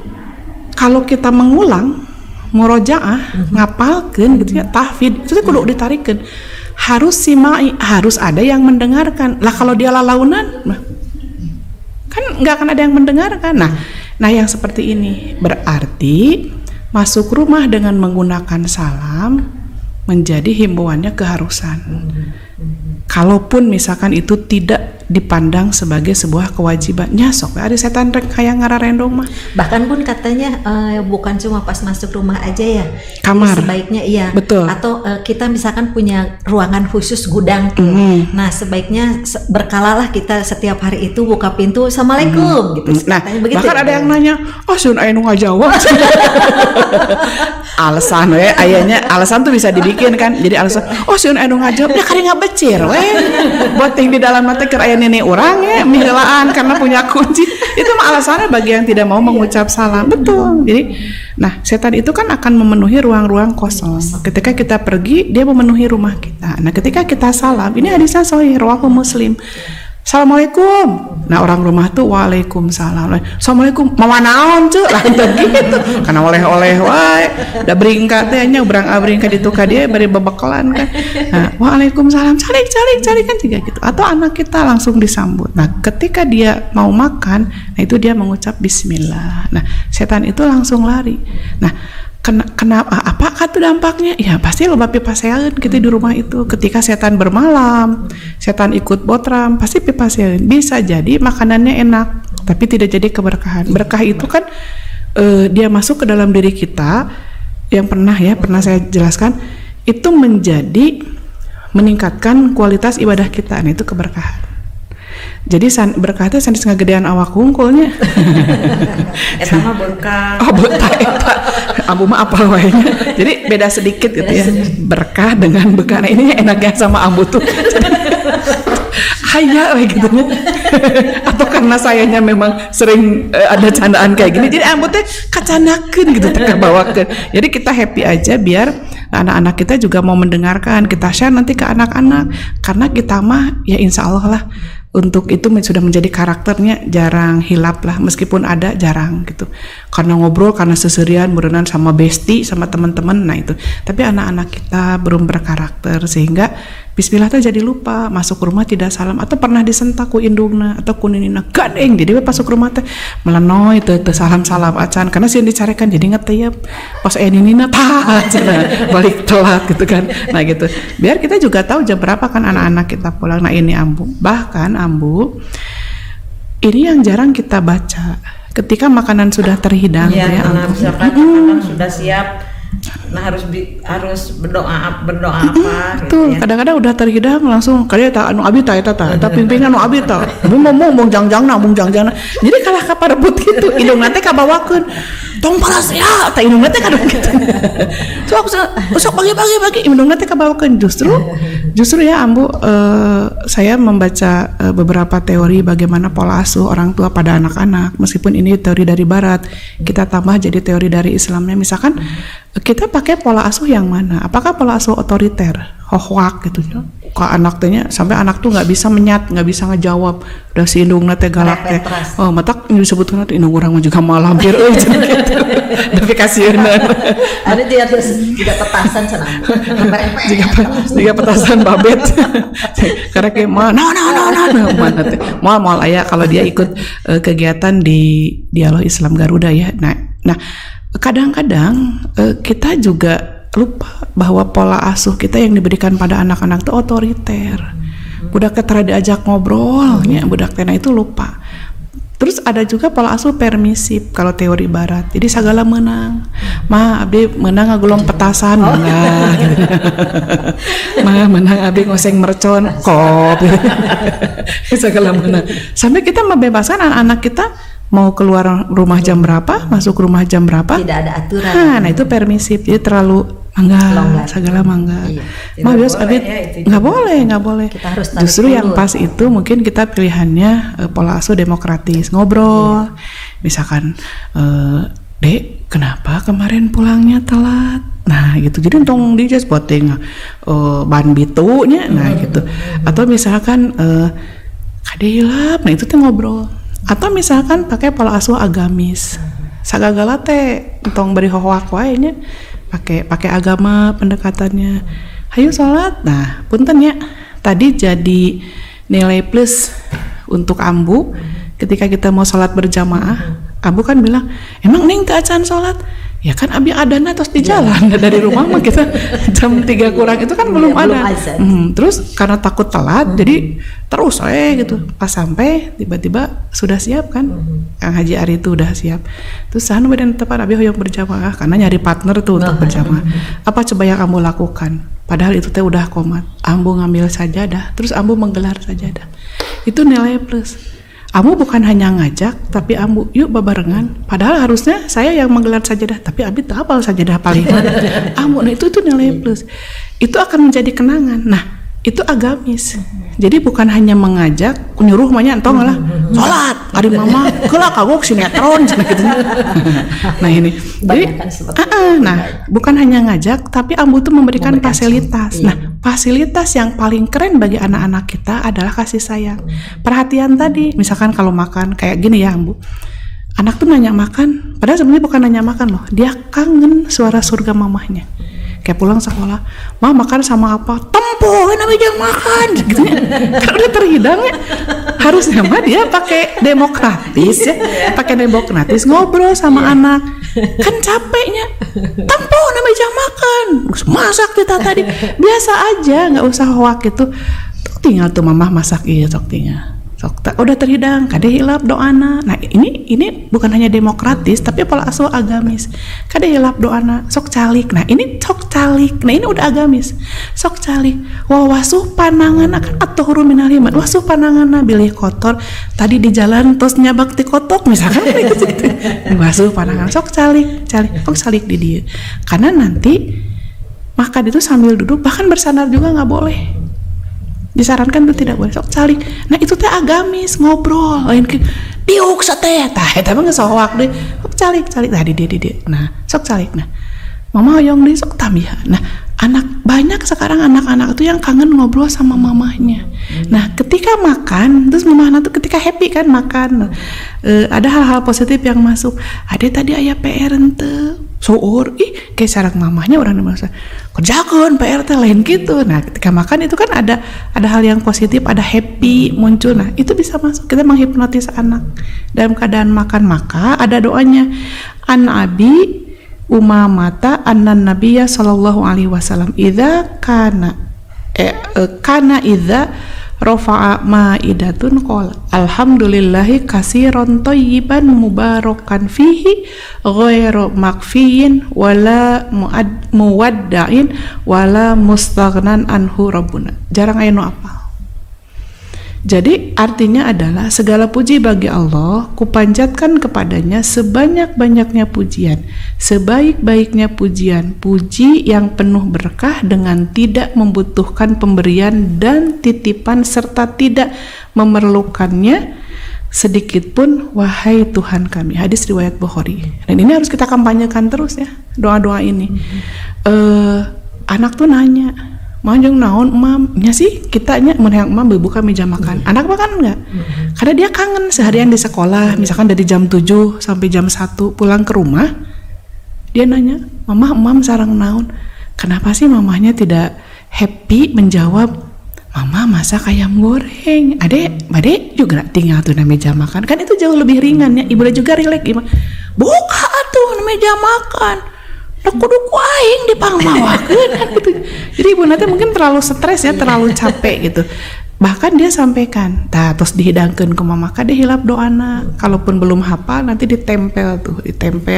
kalau kita mengulang murojaah ngapalkeun gitu ya, tahfidz itu teh kudu ditarikeun. Harus simai, harus ada yang mendengarkan. Lah kalau dia lalaunan kan nggak akan ada yang mendengarkan. Nah yang seperti ini berarti masuk rumah dengan menggunakan salam menjadi himbauannya keharusan. Kalaupun misalkan itu tidak dipandang sebagai sebuah kewajibannya, sok ada setan rek kayak ngararendong mah. Bahkan pun katanya bukan cuma pas masuk rumah aja ya, kamar. jadi sebaiknya iya. Betul. Atau kita misalkan punya ruangan khusus gudang tuh. Nah sebaiknya berkalalah kita setiap hari itu buka pintu, assalamualaikum gitu. Nah begitu, bahkan ada yang nanya, sun aya nu ngajawab. Alasan ayahnya alasan tuh bisa dibikin kan. Jadi alasan, sun aya nu ngajawab, ya kari ngabecir buat yang di dalam mata keur aya nenek orang ya mihelaan karena punya kunci. Itu mah alasannya bagi yang tidak mau mengucap salam. Betul. Jadi nah setan itu kan akan memenuhi ruang-ruang kosong. Ketika kita pergi dia memenuhi rumah kita. Nah ketika kita salam, ini hadisnya sahih riwayat Muslim. Assalamualaikum. Nah orang rumah tuh waalaikumsalam. Assalamualaikum. Mau naon cuy lah gitu. Karena oleh-oleh wae. Da beringkat teh nya ubrang-abring ka ditu ka dia bari bebekalan kan. Nah, waalaikumsalam. Calik kan juga gitu. Atau anak kita langsung disambut. Nah, ketika dia mau makan, nah itu dia mengucap bismillah. Nah, setan itu langsung lari. Nah, kenapa apakah tuh dampaknya? Ya pasti loba pipaseun gitu di rumah itu. Ketika setan bermalam, setan ikut botram, pasti pipaseun. Bisa jadi makanannya enak, tapi tidak jadi keberkahan. Berkah itu kan dia masuk ke dalam diri kita yang pernah saya jelaskan, itu menjadi meningkatkan kualitas ibadah kita. Nah itu keberkahan. Jadi berkah teh sandis ngagedean awak hungkulnya. Eta mah berkah. Oh berkah eta. Ambu mah apal wae. Jadi beda sedikit gitu ya. Berkah dengan bekah. Nah ini enaknya sama ambu tuh. Haya gitu ya. Atau karena sayanya memang sering ada candaan kayak gini. Jadi ambu teh kacanakeun gitu teh kabawakeun. Jadi kita happy aja biar anak-anak kita juga mau mendengarkan. Kita share nanti ke anak-anak. Karena kita mah ya insya Allah lah untuk itu sudah menjadi karakternya, jarang hilap lah, meskipun ada jarang gitu, karena ngobrol, karena seserian berenang sama besti, sama teman-teman. Nah itu, tapi anak-anak kita belum berkarakter sehingga bismillah tuh jadi lupa, masuk rumah tidak salam, atau pernah disentak ku indungna atau ku ninina gadeng, jadi masuk rumah teh melenoy teh salam-salam acan, karena sih dicarekan jadi ngeteyep pas ninina balik telat gitu kan. Nah gitu, biar kita juga tahu jam berapa kan anak-anak kita pulang. Nah ini ambu, bahkan ambu ini yang jarang kita baca ketika makanan sudah terhidang ya, ya ambu. Misalkan makanan sudah siap, nah harus berdoa apa tuh gitu ya. Kadang-kadang udah terhidang langsung kalian tak anu abi ta pimpingan anu abi ta ngomong jangjangna jadi kalah kaparebut gitu indung nanti kabawakeun tong paras ya ta indung nanti kadang gitu so aku sok bagi indung nanti kabawakeun justru ya ambu saya membaca beberapa teori bagaimana pola asuh orang tua pada anak-anak, meskipun ini teori dari barat kita tambah jadi teori dari Islamnya. Misalkan kita pakai pola asuh yang mana? Apakah pola asuh otoriter, hohwak gitu ya? Ke anak tehnya sampai anak tuh nggak bisa menyat, nggak bisa ngejawab, udah si indungna teh galak teh. Oh, matak disebutkan nanti indung orang juga malah hampir gitu. Tapi kasieuna. Ada dia terus juga petasan cenah. Jika petasan babet. Karena kayak mana teh. Mal aya kalau dia ikut kegiatan di Dialog Islam Garuda ya. Nah kadang-kadang kita juga lupa bahwa pola asuh kita yang diberikan pada anak-anak itu otoriter. Budak teh diajak ngobrolnya, budak teh itu lupa. Terus ada juga pola asuh permisif kalau teori barat. Jadi segala menang. Ma abdi menang ngagulung petasan menang. Gitu. Ma menang abdi ngoseng mercon kop. Segala menang. Sampai kita membebaskan anak-anak kita mau keluar rumah jam berapa, masuk rumah jam berapa. Tidak ada aturan. Nah itu permisif. Jadi terlalu mangga, segala mangga. Iya. Bios abit nggak boleh. Kita harus Justru yang dulu. pas itu mungkin kita pilihannya pola asuh demokratis, ngobrol, misalkan Dek, kenapa kemarin pulangnya telat? Nah gitu, jadi untung dia just poteng ban bitunya, nah gitu. Atau misalkan kade hilap, nah itu teh ngobrol. Atau misalkan pakai pola asuh agamis, sagagala teh untung beri hohoak wae nya, pakai agama pendekatannya. Hayu sholat, nah punten ya, tadi jadi nilai plus untuk ambu ketika kita mau sholat berjamaah. Abu kan bilang, emang Neng teu acan sholat? Ya kan abi adana terus di jalan dari rumah mah kita jam 3 kurang itu kan belum ada. Terus karena takut telat jadi terus gitu. Pas sampai tiba-tiba sudah siap kan, Kang Haji Ari itu udah siap. Terus sahan badan tepat abi hoyong berjamaah karena nyari partner tuh untuk berjamaah. Apa coba yang kamu lakukan? Padahal itu teh udah komat. Ambu ngambil sajadah, terus ambu menggelar sajadah. Itu nilai plus. Ambu bukan hanya ngajak, tapi ambu yuk babarengan. Padahal harusnya saya yang menggelar sajadah, tapi abi tak hafal sajadah paling. Ambu, nah itu nilai plus. Itu akan menjadi kenangan. Nah, itu agamis. Jadi bukan hanya mengajak, nyuruh mahnya entong lah, sholat, hari mama, kelak kagok sinetron, gitu. Nah ini, jadi, nah bukan hanya ngajak, tapi ambu tuh memberikan fasilitas. Nah, fasilitas yang paling keren bagi anak-anak kita adalah kasih sayang, perhatian tadi. Misalkan kalau makan kayak gini ya ambu, anak tuh nanya makan, padahal sebenarnya bukan nanya makan loh, dia kangen suara surga mamahnya. Kayak pulang sekolah, ma makan sama apa? Tempo, namanya jangan makan, gitu ya. Kan udah terhidang ya. Harusnya mah dia pakai demokratis ya, pakai demokratis ngobrol sama anak. Kan capeknya. Tempo, namanya jangan makan. Masak kita tadi. Biasa aja, nggak usah hoak gitu. Tinggal tuh mamah masak iya, sok tinggal. Sok udah terhidang, kade hilap doana. Nah ini bukan hanya demokratis, tapi pola asuh agamis. Kade hilap doana, sok calik. Nah ini sok calik. Nah ini udah agamis. Sok calik. Wasuh panangan akan atuhuru minal iman. Wasuh panangan bilih kotor. Tadi di jalan terus nyabak ti kotok misalkan gitu. Wasuh panangan sok calik. Sok calik di dia. Karena nanti makan itu sambil duduk, bahkan bersandar juga nggak boleh. Disarankan itu tidak boleh, sok calik. Nah itu teh agamis, ngobrol lain ke diuk sateh tah eta mah geus hoak deui. Sok calik tadi dia. Nah sok calik. Nah mama hoyong deui sok tambihan. Nah banyak sekarang anak-anak itu yang kangen ngobrol sama mamahnya. Nah ketika makan, terus mamahna tuh ketika happy kan makan, ada hal-hal positif yang masuk. Ade tadi aya PR henteu soor, kayak sarang mamahnya orang merasa kerjakan PR teh lain gitu. Nah ketika makan itu kan ada hal yang positif, ada happy muncul. Nah itu bisa masuk, kita menghipnotis anak dalam keadaan makan. Maka ada doanya, an abi Umamata annan Nabiyya sallallahu alaihi wasallam idza kana idza rafa'a ma'idatun qala alhamdulillahi katsiran thayyiban mubarakan fihi ghairu makfiyin wala muwadda'in wala mustaghnan anhu rabbuna. Jarang aya nu apal. Jadi artinya adalah segala puji bagi Allah, kupanjatkan kepadanya sebanyak-banyaknya pujian, sebaik-baiknya pujian, puji yang penuh berkah dengan tidak membutuhkan pemberian dan titipan serta tidak memerlukannya sedikit pun, wahai Tuhan kami. Hadis riwayat Bukhari. Dan ini harus kita kampanyekan terus ya, doa-doa ini. Anak tuh nanya, manjung naon emam nya sih kitanya menang emam buka meja makan. Anak makan enggak? Karena dia kangen seharian di sekolah, misalkan dari jam 7 sampai jam 1 pulang ke rumah, dia nanya, mama emam sarang naon? Kenapa sih mamahnya tidak happy menjawab, mama masak ayam goreng. Ade juga tinggal tuh na meja makan. Kan itu jauh lebih ringan ya, ibu juga rileks. Buka tuh na meja makan. Kudu kuaing dipangmawakeun gitu. Jadi ibu nanti mungkin terlalu stres ya, terlalu capek gitu. Bahkan dia sampaikan, terus dihidangkeun ku mama kade hilap doana. Kalaupun belum hafal nanti ditempel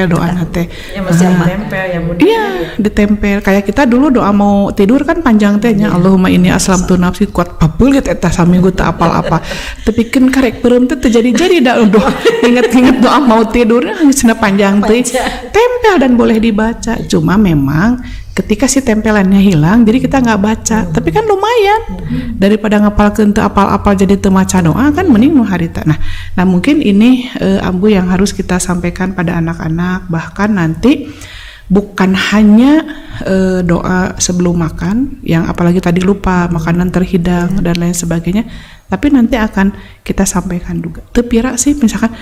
doana teh. Ya masih ditempel ya Bunda. Iya, ditempel. Kayak kita dulu doa mau tidur kan panjang tehnya, Allahumma inni aslamtu nafsi kuat pabeul eta saminggu teu apal-apa. Tapi kan karek peureum teh terjadi dah doa. Ingat-ingat doa mau tidur cenah panjang teh. Tempel dan boleh dibaca. Cuma memang ketika si tempelannya hilang, jadi kita nggak baca. Tapi kan lumayan daripada ngapalkeun teu apal-apal jadi teu maca doa kan mending nu harita. Nah mungkin ini Ambu yang harus kita sampaikan pada anak-anak, bahkan nanti bukan hanya doa sebelum makan, yang apalagi tadi lupa makanan terhidang dan lain sebagainya, tapi nanti akan kita sampaikan juga. Tepira sih misalkan,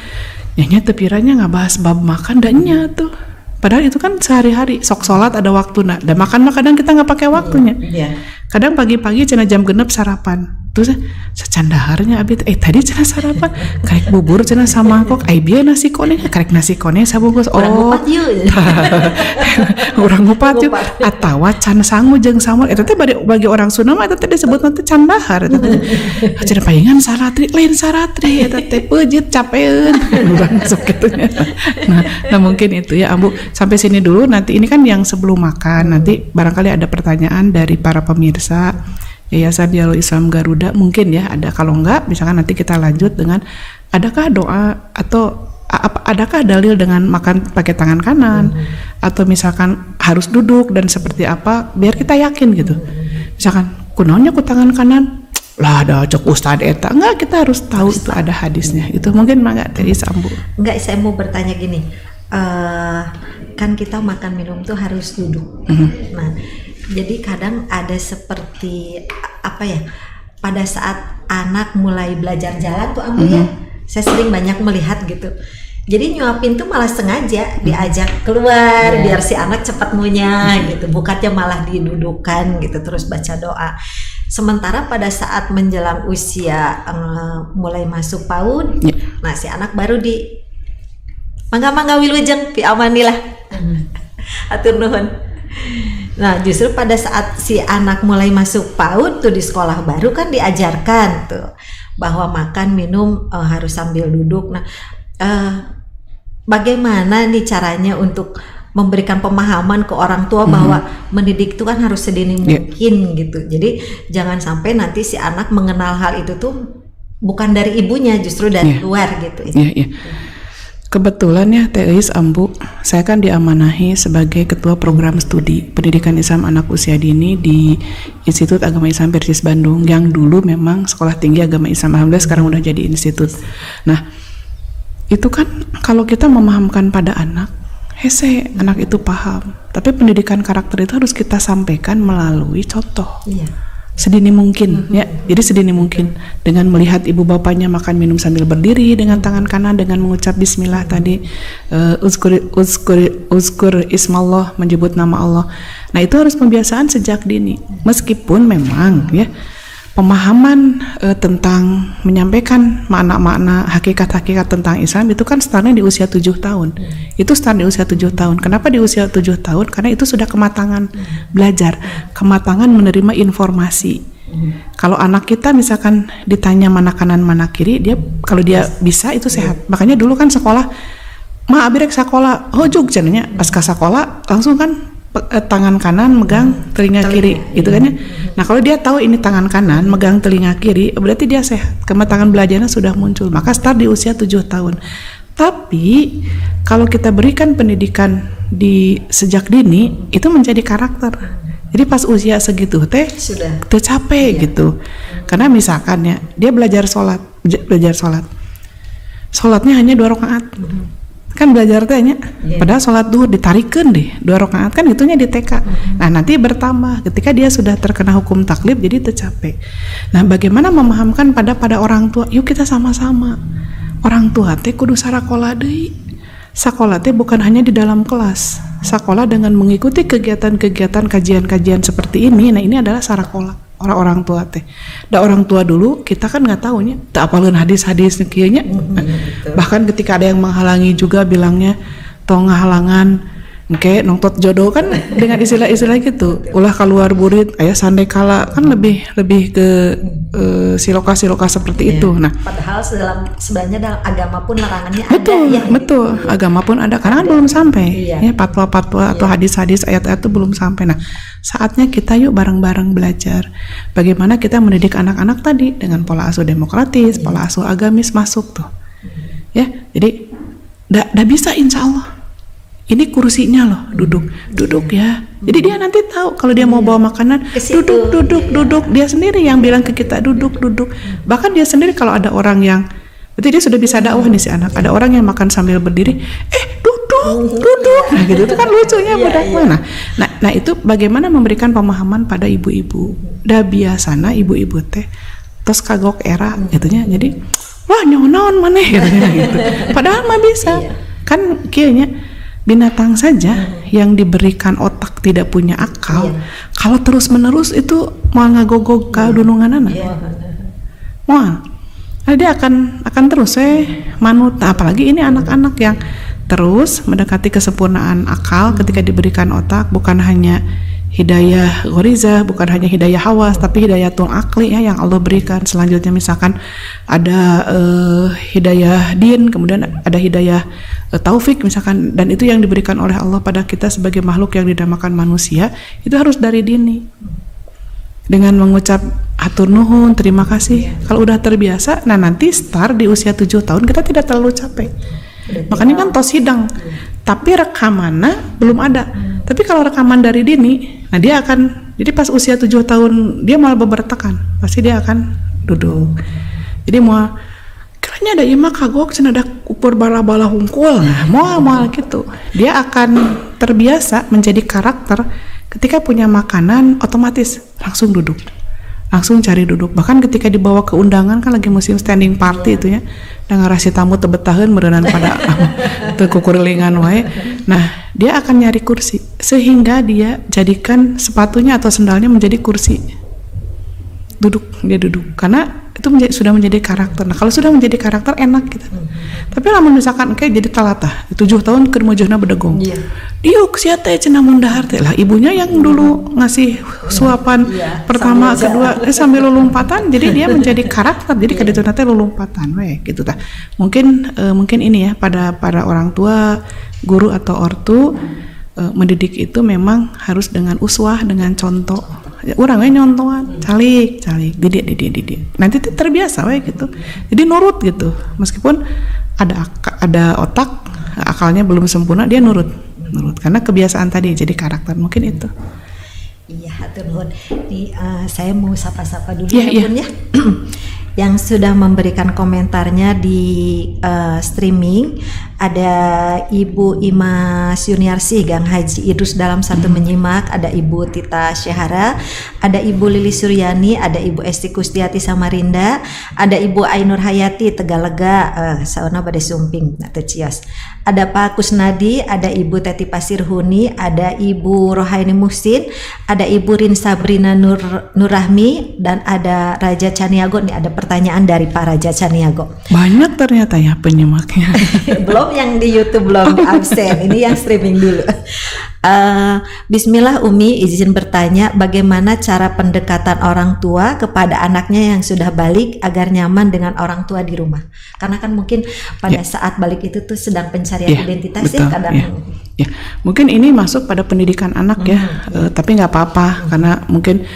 nyanya tepiranya nggak bahas bab makan dan nya tuh. Padahal itu kan sehari-hari, sok sholat ada waktu nak, dan makan kadang kita nggak pakai waktunya. Kadang pagi-pagi cenah jam 6 sarapan, terus secandaharnya abis tadi cenah sarapan, karek bubur cenah samangkok, bieu nasi koneng, karek nasi koneng sabungkus. Orang ngupat yuk, atawa can sangu jeung samur, itu teh bagi orang Sunda mah itu teh disebut nanti candahar, itu teh cenah palingan saratri, lain saratri, itu teh peujit capeun, urang sok kitunya. Nah mungkin itu ya Ambu, sampai sini dulu. Nanti ini kan yang sebelum makan, nanti barangkali ada pertanyaan dari para pemirsa Yayasan Dialog Islam Garuda, mungkin ya ada. Kalau enggak, misalkan nanti kita lanjut dengan adakah doa atau adakah dalil dengan makan pakai tangan kanan, atau misalkan harus duduk dan seperti apa, biar kita yakin gitu. Misalkan kunaonnya ku tangan kanan, lah ada cok Ustad eta, enggak, kita harus tahu itu ada hadisnya. Itu mungkin enggak dari Sambu. Enggak, saya mau bertanya gini, kan kita makan minum tuh harus duduk. Nah, jadi kadang ada seperti apa ya, pada saat anak mulai belajar jalan tuh Ambu ya, saya sering banyak melihat gitu. Jadi nyuapin tuh malah sengaja diajak keluar biar si anak cepat ngunyah gitu, bukannya malah didudukan gitu terus baca doa. Sementara pada saat menjelang usia mulai masuk PAUD, nah si anak baru di mangga wilujeng pi amanilah. Atur nuhun. Nah justru pada saat si anak mulai masuk PAUD tuh di sekolah baru kan diajarkan tuh bahwa makan minum harus sambil duduk. Nah bagaimana nih caranya untuk memberikan pemahaman ke orang tua bahwa mendidik itu kan harus sedini mungkin gitu. Jadi jangan sampai nanti si anak mengenal hal itu tuh bukan dari ibunya, justru dari luar gitu. Kebetulan ya Teis Ambu, saya kan diamanahi sebagai Ketua Program Studi Pendidikan Islam Anak Usia Dini di Institut Agama Islam Persis Bandung, yang dulu memang Sekolah Tinggi Agama Islam, alhamdulillah sekarang udah jadi institut. Nah itu kan kalau kita memahamkan pada anak, hese anak itu paham, tapi pendidikan karakter itu harus kita sampaikan melalui contoh. Sedini mungkin ya, jadi sedini mungkin dengan melihat ibu bapaknya makan minum sambil berdiri dengan tangan kanan dengan mengucap bismillah tadi, uzkur ismallah, menyebut nama Allah. Nah itu harus pembiasaan sejak dini, meskipun memang ya pemahaman tentang menyampaikan makna-makna hakikat-hakikat tentang Islam itu kan startnya di usia 7 tahun. Itu start di usia 7 tahun. Kenapa di usia 7 tahun? Karena itu sudah kematangan belajar, kematangan menerima informasi. Kalau anak kita misalkan ditanya mana kanan mana kiri, dia kalau dia bisa itu sehat. Makanya dulu kan sekolah, ma abirek sekolah, juk cenanya pas ke sekolah langsung kan tangan kanan megang telinga kiri gitu kan ya. Nah kalau dia tahu ini tangan kanan megang telinga kiri, berarti dia sehat, kematangan belajarnya sudah muncul. Maka start di usia 7 tahun. Tapi kalau kita berikan pendidikan di sejak dini, itu menjadi karakter. Jadi pas usia segitu teh sudah tercapai gitu. Karena misalkan ya dia belajar sholat, sholatnya hanya 2 rakaat. Kan belajar tehnya, padahal sholat duhur ditarikeun deh 2 rakaat, kan itunya di TK. Nah nanti bertambah ketika dia sudah terkena hukum taklif, jadi tercapai. Nah bagaimana memahamkan pada orang tua? Yuk kita sama-sama. Orang tua teh kudu sarakola deui. Sakola teh bukan hanya di dalam kelas. Sakola dengan mengikuti kegiatan-kegiatan kajian-kajian seperti ini. Nah ini adalah sarakola. Orang tua teh. Da orang tua dulu kita kan nggak tahunya, tak apalun hadis-hadis kieunya. Bahkan ketika ada yang menghalangi juga bilangnya tong ngahalangan engke nongtot jodoh kan dengan istilah-istilah gitu. Ulah keluar burit aya sande kala kan lebih ke siloka-siloka seperti itu. Nah, padahal sebenarnya dalam agama pun larangannya betul, ada ya. Betul, agama pun ada karena kan belum sampai. Ya, fatwa-fatwa atau hadis-hadis ayat-ayat itu belum sampai. Nah, saatnya kita yuk bareng-bareng belajar bagaimana kita mendidik anak-anak tadi dengan pola asuh demokratis, pola asuh agamis masuk tuh. Ya, jadi dah bisa insya Allah. ini kursinya loh, duduk ya. Jadi dia nanti tahu kalau dia mau bawa makanan, duduk. Dia sendiri yang bilang ke kita duduk. Bahkan dia sendiri kalau ada orang yang, berarti dia sudah bisa dakwah nih si anak. Ada orang yang makan sambil berdiri, duduk. Nah gitu, itu kan lucunya budak mana. Nah itu bagaimana memberikan pemahaman pada ibu-ibu. Dah biasana ibu-ibu teh tos kagok era gitunya. Jadi wah nyonaon maneh gitu. Padahal mah bisa. Kan kayaknya binatang saja yang diberikan otak tidak punya akal, kalau terus-menerus itu mau ngagogog ka dununganana. Wah. Nah, dia akan terus manut. Nah, apalagi ini anak-anak yang terus mendekati kesempurnaan akal ketika diberikan otak, bukan hanya hidayah ghoriza, bukan hanya hidayah hawas, tapi hidayatul akli ya yang Allah berikan. Selanjutnya misalkan ada hidayah din, kemudian ada hidayah taufik misalkan, dan itu yang diberikan oleh Allah pada kita sebagai makhluk yang dinamakan manusia, itu harus dari dini. Dengan mengucap hatur nuhun, terima kasih. Kalau udah terbiasa, nah nanti start di usia 7 tahun kita tidak terlalu capek. Makanya kan tos hidang, tapi rekamannya belum ada. Tapi kalau rekaman dari dini, nah dia akan, jadi pas usia 7 tahun dia malah bebertakan, pasti dia akan duduk. Jadi mau kiranya ada ima kagok cina ada ukur bala-bala hungkul, nah mau gitu. Dia akan terbiasa menjadi karakter ketika punya makanan otomatis langsung duduk, langsung cari duduk. Bahkan ketika dibawa ke undangan kan lagi musim standing party itu ya, dan ngarasi tamu tebetaheun meureunan pada teu kukurelingan wae. Nah, dia akan nyari kursi sehingga dia jadikan sepatunya atau sendalnya menjadi kursi. Dia duduk karena itu sudah menjadi karakter. Nah, kalau sudah menjadi karakter enak gitu. Tapi lamun misalkan kayak jadi talatah 7 tahun keur mujehna bedegong. Diuk sia teh cenah mun dahar teh lah ibunya yang dulu ngasih suapan pertama kedua sambil lulumpatan, jadi dia menjadi karakter. Jadi kaditu teh lulumpatan we gitu tah. Mungkin ini ya pada orang tua, guru atau ortu mendidik itu memang harus dengan uswah, dengan contoh. Orangnya nyontohan, calik, didik. Nanti terbiasa we gitu. Jadi nurut gitu. Meskipun ada otak, akalnya belum sempurna, dia nurut. Karena kebiasaan tadi jadi karakter, mungkin itu. Iya, hatur nuhun. Saya mau sapa-sapa dulu ya. Yang sudah memberikan komentarnya di streaming ada Ibu Ima Yuniarsi Gang Haji Idrus dalam satu menyimak, ada Ibu Tita Syahara, ada Ibu Lili Suryani, ada Ibu Esti Kustiati Samarinda, ada Ibu Ainur Hayati Tegalega, sauna bade sumping atau cios, ada Pak Kusnadi, ada Ibu Teti Pasirhuni, ada Ibu Rohaini Muhsin, ada Ibu Rin Sabrina Nurrahmi, dan ada Raja Caniago. Nih ada pertanyaan dari Pak Raja Caniago. Banyak ternyata ya penyimaknya. Belum yang di YouTube belum absen, ini yang streaming dulu. Bismillah Umi, izin bertanya, bagaimana cara pendekatan orang tua kepada anaknya yang sudah balik agar nyaman dengan orang tua di rumah? Karena kan mungkin pada saat balik itu tuh sedang pencarian identitas ya kadang. Ya, mungkin ini masuk pada pendidikan anak ya, tapi nggak apa-apa karena mungkin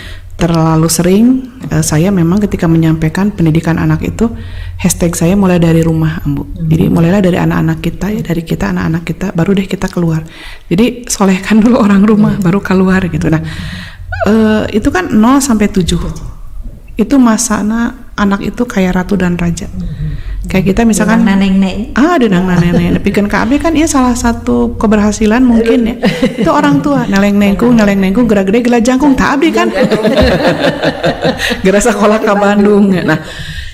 terlalu sering saya memang ketika menyampaikan pendidikan anak itu hashtag saya mulai dari rumah, Bu. Jadi mulailah dari anak-anak kita ya, dari kita anak-anak kita, baru deh kita keluar. Jadi solehkan dulu orang rumah baru keluar gitu. Nah itu kan 0 sampai 7 itu masana anak itu kayak ratu dan raja. Kayak kita misalkan neneng nepikeun ka abi kan ieu salah satu keberhasilan mungkin ya. Itu orang tua neleng nengkung gerak gede gelah jangkung tak abdi kan. Geura sakola ka Bandung.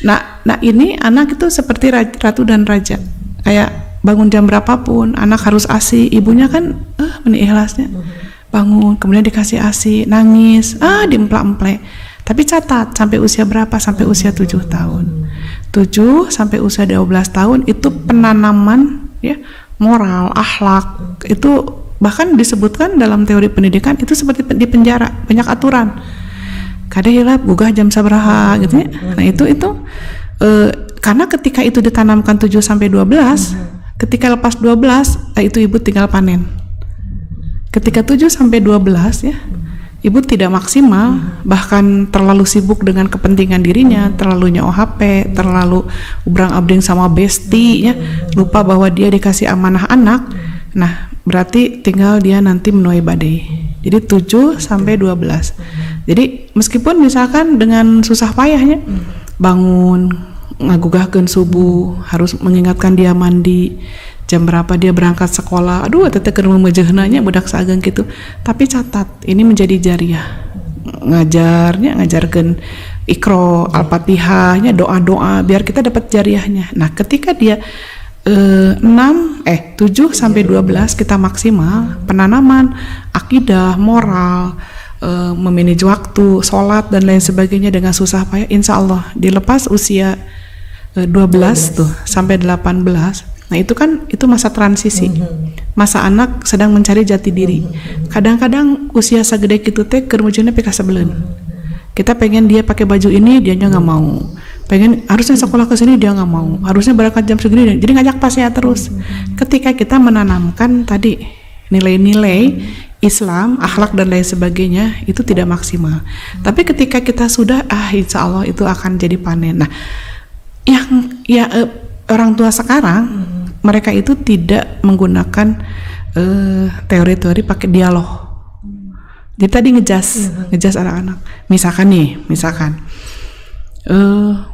Nah ini anak itu seperti ratu dan raja. Kayak bangun jam berapapun anak harus ASI, ibunya kan meni ikhlasnya. Bangun kemudian dikasih ASI, nangis, diemplak-emplek. Tapi catat sampai usia berapa? Sampai usia 7 tahun. 7 sampai usia 12 tahun itu penanaman ya, moral, akhlak. Itu bahkan disebutkan dalam teori pendidikan itu seperti di penjara, banyak aturan. Kada hilap gugah jam sabaraha gitu ya. Nah, itu karena ketika itu ditanamkan 7 sampai 12, ketika lepas 12 itu ibu tinggal panen. Ketika 7 sampai 12 ya, ibu tidak maksimal, bahkan terlalu sibuk dengan kepentingan dirinya, terlalu nyawa HP, terlalu ubrang abding sama besti ya, lupa bahwa dia dikasih amanah anak. Nah, berarti tinggal dia nanti menuai badai. Jadi 7 sampai 12. Jadi meskipun misalkan dengan susah payahnya bangun, ngagugahkeun subuh, harus mengingatkan dia mandi, jam berapa dia berangkat sekolah. Aduh, teteh keur memeujeunna nya budak sageung gitu. Tapi catat, ini menjadi jariah. Ngajarkeun Iqra, Al-Fatihahnya, doa-doa biar kita dapat jariahnya. Nah, ketika dia 7 sampai 12 kita maksimal penanaman akidah, moral, memanage waktu, sholat dan lain sebagainya dengan susah payah, insya Allah dilepas usia 12 tuh sampai 18. Nah itu masa transisi, masa anak sedang mencari jati diri. Kadang-kadang usia segede kitu teh keur mujuna pika sebeleun. Kita pengen dia pakai baju ini, dia nggak mau. Pengen harusnya sekolah ke sini, dia nggak mau. Harusnya berangkat jam segini, jadi ngajak pasnya terus. Ketika kita menanamkan tadi nilai-nilai Islam, akhlak dan lain sebagainya, itu tidak maksimal. Tapi ketika kita sudah, insya Allah itu akan jadi panen. Nah, orang tua sekarang mereka itu tidak menggunakan teori-teori pakai dialog. Jadi tadi ngejas anak-anak. Misalkan,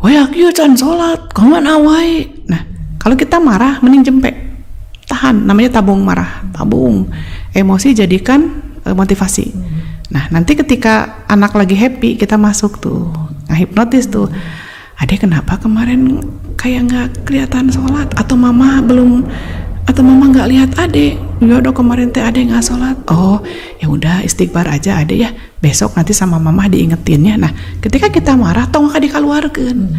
wah kieu can salat, kemana wae. Nah, kalau kita marah mending jempek. Tahan, namanya tabung marah. Tabung. Emosi jadikan motivasi. Nah, nanti ketika anak lagi happy, kita masuk tuh, ngehipnotis tuh. Adek kenapa kemarin kayak nggak kelihatan sholat, atau mama nggak lihat adek, ya udah kemarin teh adek nggak sholat. Oh ya udah istighfar aja adek ya, besok nanti sama mama diingetinnya. Nah ketika kita marah tong dikeluarkan.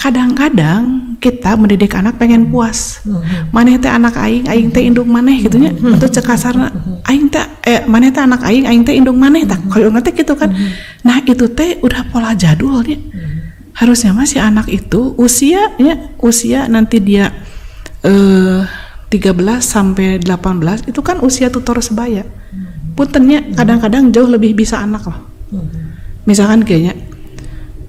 Kadang-kadang kita mendidik anak pengen puas. Maneh teh anak aing teh indung maneh gitunya, atau cek kasarna aing teh maneh teh anak aing teh indung maneh tak. Kalau ngerti gitu kan. Nah itu teh udah pola jadulnya. Harusnya masih anak itu usia nanti dia 13 sampai 18 itu kan usia tutor sebaya. Puntennya kadang-kadang jauh lebih bisa anak loh. Misalkan kayaknya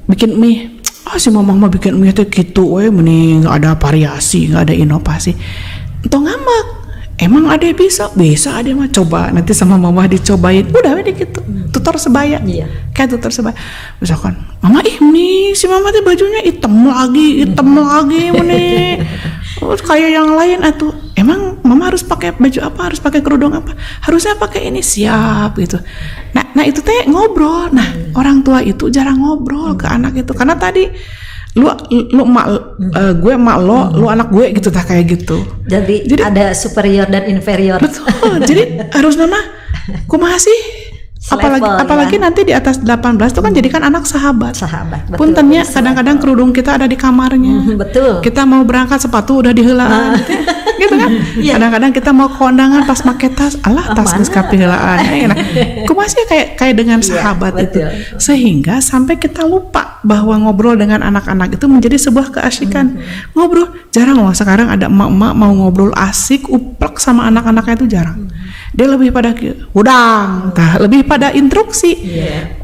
bikin mie, si mama bikin mie tuh gitu, mending nggak ada variasi, nggak ada inovasi. Entah ngambek, emang ada bisa ada mah, coba nanti sama mama dicobain, udah gitu. Tutor sebaya, kayak tutor sebaya. Misalkan, mama ini si mama tuh bajunya hitam lagi, mending kayak yang lain atau emang mama harus pakai baju apa, harus pakai kerudung apa, harusnya pakai ini, siap gitu. Nah itu teh ngobrol. Nah orang tua itu jarang ngobrol ke anak itu karena tadi lu mak gue mak lu anak gue gitu, tak kayak gitu. Jadi ada superior dan inferior. Betul. Jadi harusnya mah kumaha sih? Apalagi nanti di atas 18 itu kan jadikan anak sahabat. Puntennya kadang-kadang kerudung kita ada di kamarnya. Betul. Kita mau berangkat sepatu udah diheulaan. Gitu kan? Kadang-kadang kita mau ke kondangan pas make tas, tas geus kapiheulaan. Nah, kumaha sih kayak dengan sahabat itu. Sehingga sampai kita lupa bahwa ngobrol dengan anak-anak itu menjadi sebuah keasikan. Ngobrol jarang loh sekarang ada emak-emak mau ngobrol asik uplek sama anak-anaknya itu jarang. Dia lebih pada udang, lebih pada instruksi.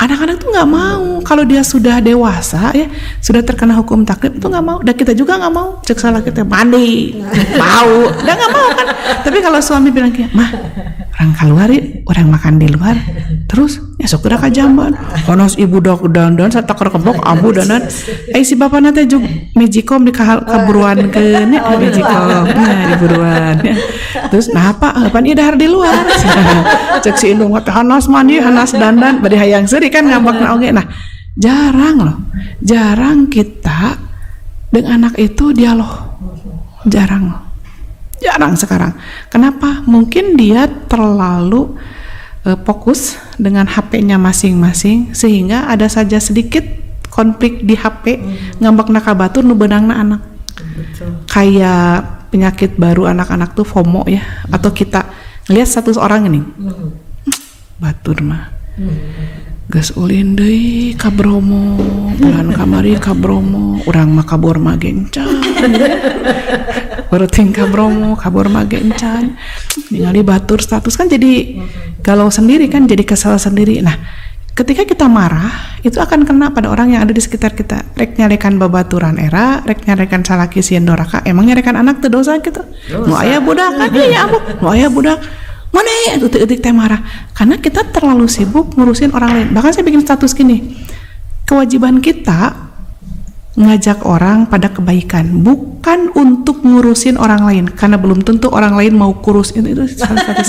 Anak-anak tuh nggak mau. Kalau dia sudah dewasa ya, sudah terkena hukum taklid itu nggak mau. Dan kita juga nggak mau. Cek salah kita mandi, mau, udah nggak mau kan. Tapi kalau suami bilang kayak, mah, orang keluar ya, orang makan di luar, terus ya sok udah kajamban. Konos ibu dok dandan, saya takar kebok abu dandan. Si bapak nanti juga mejikom di keburuan ke nih, mejikom, di buruan. Terus, nah apa ini dahar di luar. Cek si indung hanas mandi, hanas dandan, bade hayang seuri kan ngambakna oge. Nah, jarang kita dengan anak itu dialog. Jarang sekarang. Kenapa? Mungkin dia terlalu fokus dengan HP-nya masing-masing sehingga ada saja sedikit konflik di HP, ngambakna ka batur nu beunangna anak. Kayak penyakit baru anak-anak tuh FOMO ya, atau kita lihat satu orang ini batur mah geus ulin deui ka Bromo, bulan kamari ka Bromo, urang mah kabur mah gencan. Beureting ka Bromo, kabur mah gencan. Ningali batur status kan jadi galau sendiri kan, jadi kesal sendiri. Nah, ketika kita marah, itu akan kena pada orang yang ada di sekitar kita. Rek nyarekan babaturan era, rek nyarekan salaki sieun doraka, emang nyarekan anak teu dosa gitu. Nu aya budak kan, iya abu. Nu aya budak mana ya etik teh marah karena kita terlalu sibuk ngurusin orang lain. Bahkan saya bikin status gini, kewajiban kita ngajak orang pada kebaikan, bukan untuk ngurusin orang lain, karena belum tentu orang lain mau kurus. Itu salah satu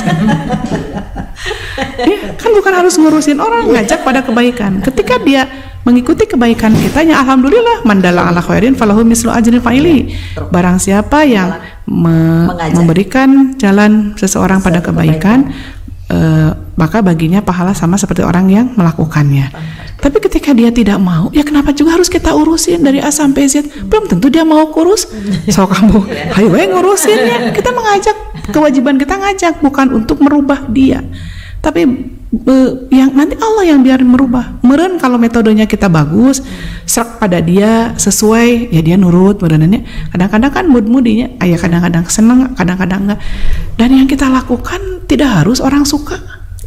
ya, kan bukan harus ngurusin orang, ngajak pada kebaikan. Ketika dia mengikuti kebaikan kita, ya alhamdulillah, mandala ala khairin falahu mislu ajrin fa'ili. Barang siapa yang memberikan jalan seseorang pada kebaikan, maka baginya pahala sama seperti orang yang melakukannya. Tapi ketika dia tidak mau, ya kenapa juga harus kita urusin dari A sampai Z? Belum tentu dia mau kurus. So kamu, ayo ngurusin ya. Kita mengajak, kewajiban kita ngajak, bukan untuk merubah dia. Tapi yang nanti Allah yang biar merubah. Meren kalau metodenya kita bagus, serak pada dia sesuai, ya dia nurut merenannya. Kadang-kadang kan mood-moodinya, ayah kadang-kadang seneng, kadang-kadang enggak. Dan yang kita lakukan tidak harus orang suka.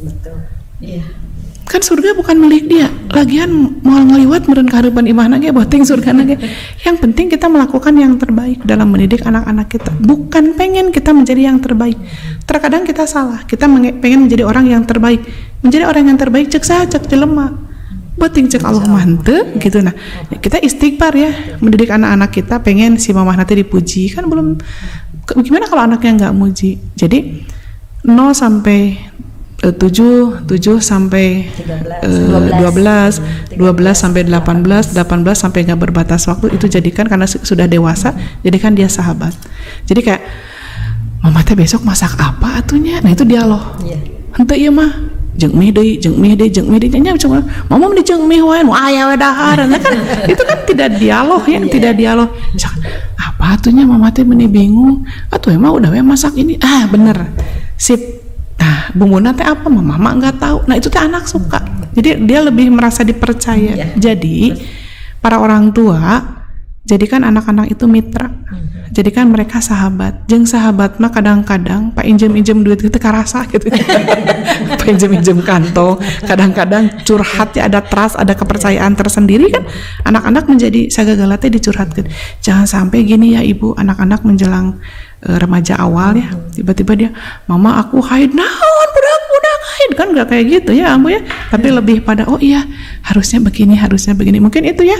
Betul. Iya. Kan surga bukan milik dia. Lagian mau ngeliwat meren kehidupan imahna ge boting surga ge. Yang penting kita melakukan yang terbaik dalam mendidik anak-anak kita. Bukan pengen kita menjadi yang terbaik. Terkadang kita salah. Kita pengen menjadi orang yang terbaik. Menjadi orang yang terbaik cek saja cek jelema. Boting cek Allah mantep gitu. Nah, kita istighfar ya, mendidik anak-anak kita pengen si mamah nanti dipuji. Kan belum, gimana kalau anaknya nggak muji? Jadi 0 sampai 7 sampai 12 sampai 18 sampai nggak berbatas waktu, itu jadikan karena sudah dewasa, jadikan dia sahabat. Jadi kayak mama teh besok masak apa atunya, nah itu dialog. Henteu ieu mah jeung mie deui nya cuma mama meni jeung mie wae nu aya we dahar. Nah kan itu kan tidak dialog ya, tidak dialog. Apa atunya mama teh meni bingung, atuh emang udah we masak ini. Bener. Sip. Nah, bumbunya teh apa? Mama nggak tahu. Nah, itu teh anak suka. Jadi dia lebih merasa dipercaya. Jadi para orang tua jadikan anak-anak itu mitra. Jadikan mereka sahabat. Jeung sahabat mah kadang-kadang Pak injem duit itu karasa gitu. Pak injem kantong. Kadang-kadang curhat ya, ada trust, ada kepercayaan tersendiri kan. Anak-anak menjadi sagagala teh dicurhatkeun. Jangan sampai gini ya Ibu, anak-anak menjelang remaja awal ya, tiba-tiba dia, mama aku haid, naon budak haid, kan nggak kayak gitu ya Ambu ya, tapi lebih pada oh iya harusnya begini. Mungkin itu ya,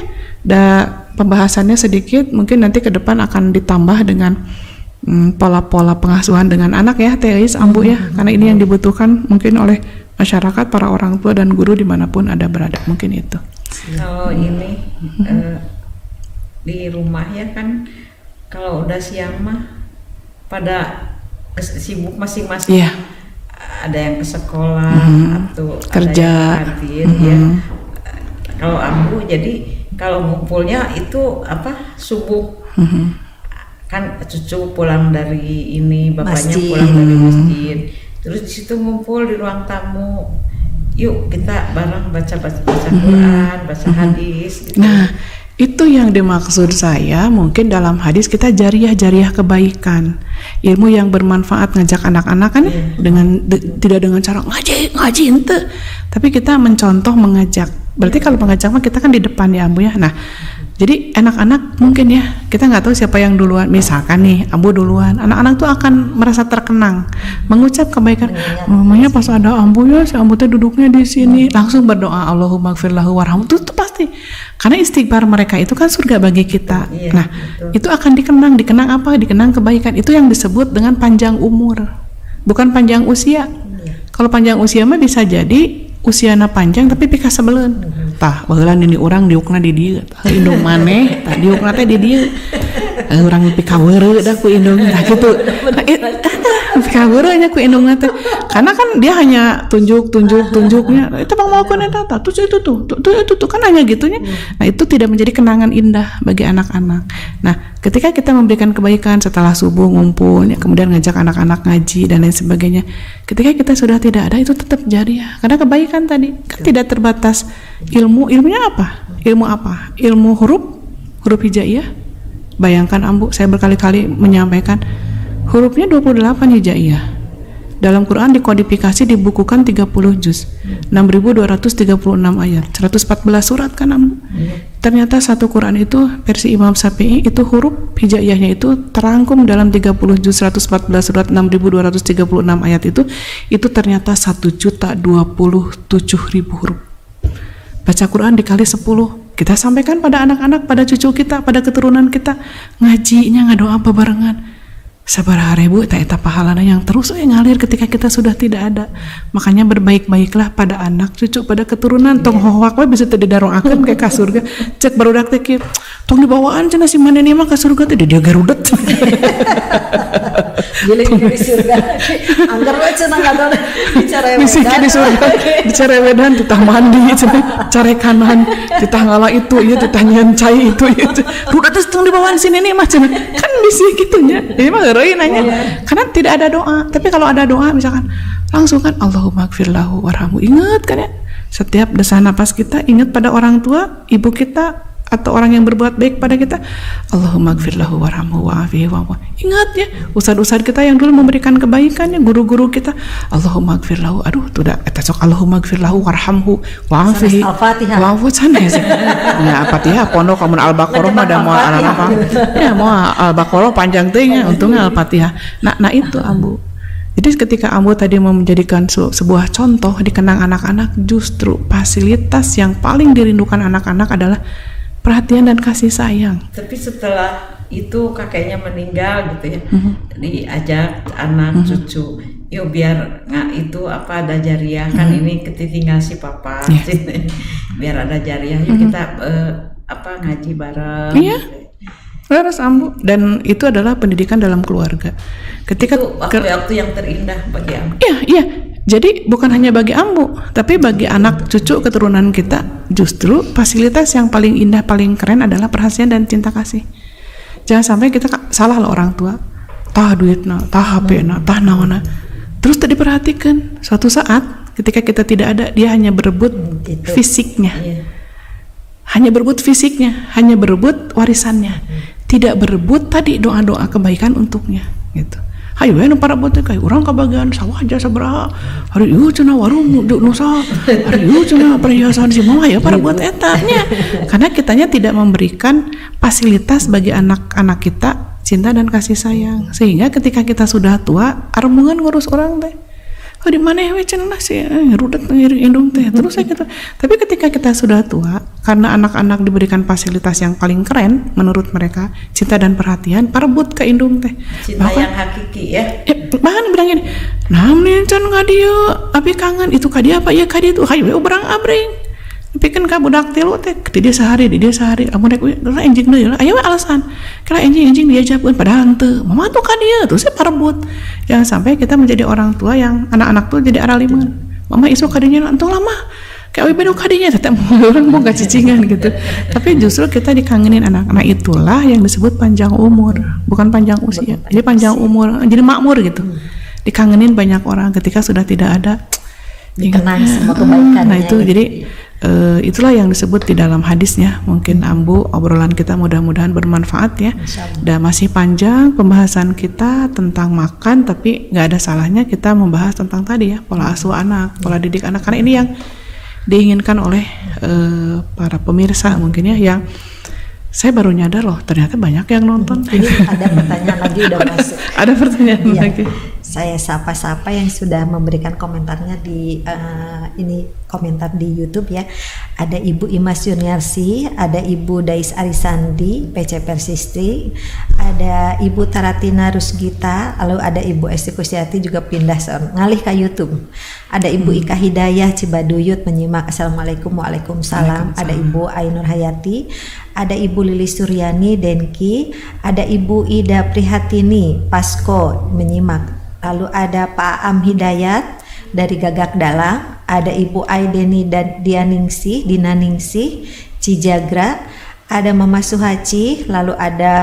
pembahasannya sedikit, mungkin nanti ke depan akan ditambah dengan pola-pola pengasuhan dengan anak ya Teis Ambu ya, karena ini yang dibutuhkan mungkin oleh masyarakat, para orang tua dan guru dimanapun ada berada, mungkin itu. Kalau ini di rumah ya kan, kalau udah siang mah pada sibuk masing-masing. Ada yang ke sekolah atau kerja, ada yang kantin ya. Kalau Ambu jadi kalau ngumpulnya itu apa subuh. Kan cucu pulang dari ini, bapaknya masjid. Pulang dari masjid. Terus di situ ngumpul di ruang tamu. Yuk kita bareng baca Quran, baca hadis gitu. Nah, itu yang dimaksud saya, mungkin dalam hadis kita jariah kebaikan, ilmu yang bermanfaat, ngajak anak-anak kan dengan tidak dengan cara ngaji ente, tapi kita mencontoh mengajak. Berarti kalau mengajak mah kita kan di depan ya Ambu ya. Nah, jadi anak-anak mungkin ya, kita nggak tahu siapa yang duluan. Misalkan nih Ambu duluan, anak-anak tuh akan merasa terkenang mengucap kebaikan. Mamanya pas ada Ambu ya, si Ambu tuh duduknya di sini, langsung berdoa Allahumma gfir lahu warhamhu. Itu pasti, karena istighfar mereka itu kan surga bagi kita. Nah, itu akan dikenang apa? Dikenang kebaikan. Itu yang disebut dengan panjang umur, bukan panjang usia. Kalau panjang usia mah bisa jadi usiana panjang tapi pika sebelen. Tah baheula ini orang diukna di dieu, indung maneh, tah diukna teh di dieu. Urang pika weureu da ku indung tah kitu. Pika weureu nya ku indungna teh. Karena kan dia hanya tunjuknya. Itu bang mau kana tah. Tuh itu kan hanya gitunya. Nah, itu tidak menjadi kenangan indah bagi anak-anak. Nah, ketika kita memberikan kebaikan setelah subuh ngumpul, ya, kemudian ngajak anak-anak ngaji dan lain sebagainya. Ketika kita sudah tidak ada, itu tetap jariah. Karena kebaikan tadi kan tidak terbatas ilmunya apa? Ilmu huruf hijaiyah. Bayangkan Ambu, saya berkali-kali menyampaikan hurufnya 28 hijaiyah. Dalam Quran dikodifikasi dibukukan 30 juz, 6.236 ayat, 114 surat kan Ambu. ternyata satu Quran itu versi Imam Syafi'i itu huruf hijaiyahnya itu terangkum dalam 30 juz 114 surat 6236 ayat itu ternyata 1.027.000 huruf. Baca Quran dikali 10, kita sampaikan pada anak-anak, pada cucu kita, pada keturunan kita, ngajinya ngadoa bebarengan. Sabaraha ribu eta pahalana yang terus ngalir ketika kita sudah tidak ada. Makanya berbaik-baiklah pada anak, cucu, pada keturunan. Tong hoak we bisa teu didaroakeun ke ka surga. Cek barudak teh kieu, tong dibawaan cenah si manehna mah ka surga teh dia garudet. Giling di surga. Anggar we cenah ngadon bicara Bisik di surga, bicara wedan titah mandi cenah, care kanan, titah ngala itu, ieu titah nyeun cai itu, ieu. Rudet teh tong dibawaan sini nih mah cenah. Kan bisik kitu nya. Ieu mah eureun nanya. Karena tidak ada doa. Tapi kalau ada doa misalkan langsung kan Allahumma gfirlahu warhamhu. Ingat kan ya, setiap desah napas kita ingat pada orang tua, ibu kita atau orang yang berbuat baik pada kita. Allahumma gfirlahu warhamhu wa'afihi wa'fu. Ingat ya, ustad-ustad kita yang dulu memberikan kebaikan ya, guru-guru kita. Allahumma gfirlahu, aduh tuh dah eta sok Allahumma gfirlahu warhamhu wa'afihi wa'fu sanes. Ya Al-Fatihah pondok kamun Al-Baqarah mah da moal apa. Ya moal Al-Baqarah panjang teh nya, untungnya Al-Fatihah. Nah itu Ambu. Jadi ketika Ambu tadi mau menjadikan sebuah contoh dikenang anak-anak, justru fasilitas yang paling dirindukan anak-anak adalah perhatian dan kasih sayang. Tapi setelah itu kakeknya meninggal gitu ya, diajak anak cucu, yuk biar nggak itu apa ada jariah kan ini ketinggal si papa, biar ada jariah, yuk kita ngaji bareng. Iya. Harus Ambu, dan itu adalah pendidikan dalam keluarga. Ketika itu waktu yang terindah bagi Ambu. Iya. Jadi bukan hanya bagi Ambu, tapi bagi anak cucu keturunan kita, justru fasilitas yang paling indah, paling keren adalah perhatian dan cinta kasih. Jangan sampai kita salah loh orang tua, tah duitna, tah HP-na, tah naona. Terus tadi perhatikan, suatu saat ketika kita tidak ada, dia hanya berebut fisiknya. Hanya berebut fisiknya, hanya berebut warisannya. Tidak berebut tadi doa-doa kebaikan untuknya gitu. Hayu we nu parabot teh kayak urang kabagian sawah aja sabaraha. Hari ieu cenah warung nusa. Hari ieu cenah perhiasan si mama ya parabot eta nya. Karena kitanya tidak memberikan fasilitas bagi anak-anak kita cinta dan kasih sayang. Sehingga ketika kita sudah tua, armungan ngurus orang teh. Oh di mana ya cenah sih rudet ngiring indung teh terus gitu. Tapi ketika kita sudah tua, karena anak-anak diberikan fasilitas yang paling keren menurut mereka, cinta dan perhatian, parebut ke indung teh. Cinta bahkan, yang hakiki ya. Bahkan bilang gini, "Namun can ka dieu, abi kangen itu ka dia apa ya ka dieu tuh hayu urang abring." Pikeun ka budak tilu teh di dia sehari, amun rek enjing deui aya we alasan. Kira enjing diajabkeun padahal henteu. Mama tuh ka dieu terus parebut. Jangan sampai kita menjadi orang tua yang anak-anak tuh jadi aralimeun. Mama isu ka dinya entung lama. Kayak we bedo ka dinya tetep urang boga cicingan gitu. Tapi justru kita dikangenin anak-anak, itulah yang disebut panjang umur, bukan panjang usia. Jadi panjang umur, jadi makmur gitu. Dikangenin banyak orang ketika sudah tidak ada. Dikenang semua kebaikannya. Nah itu jadi itulah yang disebut di dalam hadisnya. Mungkin Ambu obrolan kita mudah-mudahan bermanfaat ya. Dan masih panjang pembahasan kita tentang makan, tapi nggak ada salahnya kita membahas tentang tadi ya, pola asuh anak, pola didik anak, karena ini yang diinginkan oleh para pemirsa mungkin ya, yang saya baru nyadar loh ternyata banyak yang nonton. Ini ada pertanyaan lagi udah masuk. Ada pertanyaan lagi. Saya sapa-sapa yang sudah memberikan komentarnya di ini komentar di YouTube ya. Ada Ibu Imas Yuniarsi, ada Ibu Dais Arisandi, PC Persisti, ada Ibu Taratina Rusgita, lalu ada Ibu Esti Kusyati juga pindah ngalih ke YouTube. Ada Ibu Ika Hidayah Cibaduyut menyimak. Assalamualaikum, waalaikumsalam. Ada Ibu Ainur Hayati, ada Ibu Lili Suryani Denki, ada Ibu Ida Prihatini Pasko menyimak. Lalu ada Pak Am Hidayat dari Gagak Dalam, ada Ibu Aideni dan Dinaningsih Cijagra, ada Mama Suhaci, lalu ada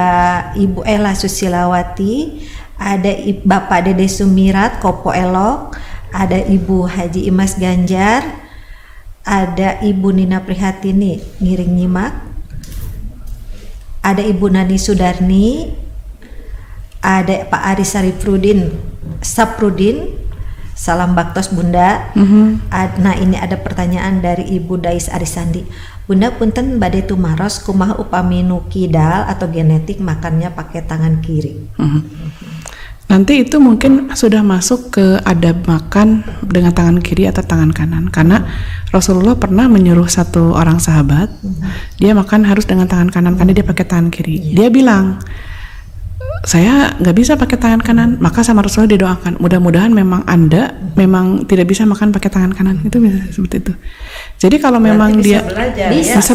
Ibu Ella Susilawati, ada Bapak Dede Sumirat Kopo Elok, ada Ibu Haji Imas Ganjar, ada Ibu Nina Prihatini Ngiring Nyimak, ada Ibu Nani Sudarni, ada Pak Aris Saprudin, salam baktos Bunda. Nah ini ada pertanyaan dari Ibu Dais Arisandi. Bunda punten bade tumaros kumaha upami nu kidal atau genetik makannya pakai tangan kiri. Nanti itu mungkin sudah masuk ke adab makan dengan tangan kiri atau tangan kanan, karena Rasulullah pernah menyuruh satu orang sahabat dia makan harus dengan tangan kanan karena dia pakai tangan kiri. Dia bilang, saya nggak bisa pakai tangan kanan, maka sama Rasulullah didoakan, mudah-mudahan memang Anda memang tidak bisa makan pakai tangan kanan. Itu bisa seperti itu. Jadi kalau memang dia bisa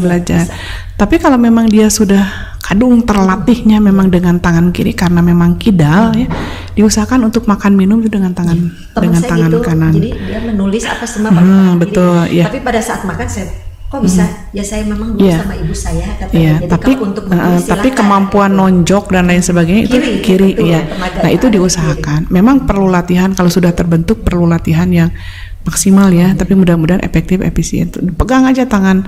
belajar. Tapi kalau memang dia sudah kadung terlatihnya memang dengan tangan kiri karena memang kidal ya, diusahakan untuk makan minum itu dengan tangan gitu, kanan. Jadi dia menulis apa semua pakai tangan kiri. Betul, ya. Tapi pada saat makan saya kok bisa? Ya saya memang dulu sama ibu saya katanya. Jadi tapi untuk tapi kemampuan nonjok dan lain sebagainya itu kiri betul, ya. Nah, itu diusahakan. Memang perlu latihan, kalau sudah terbentuk perlu latihan yang maksimal ya, tapi mudah-mudahan efektif, efisien. Pegang aja tangan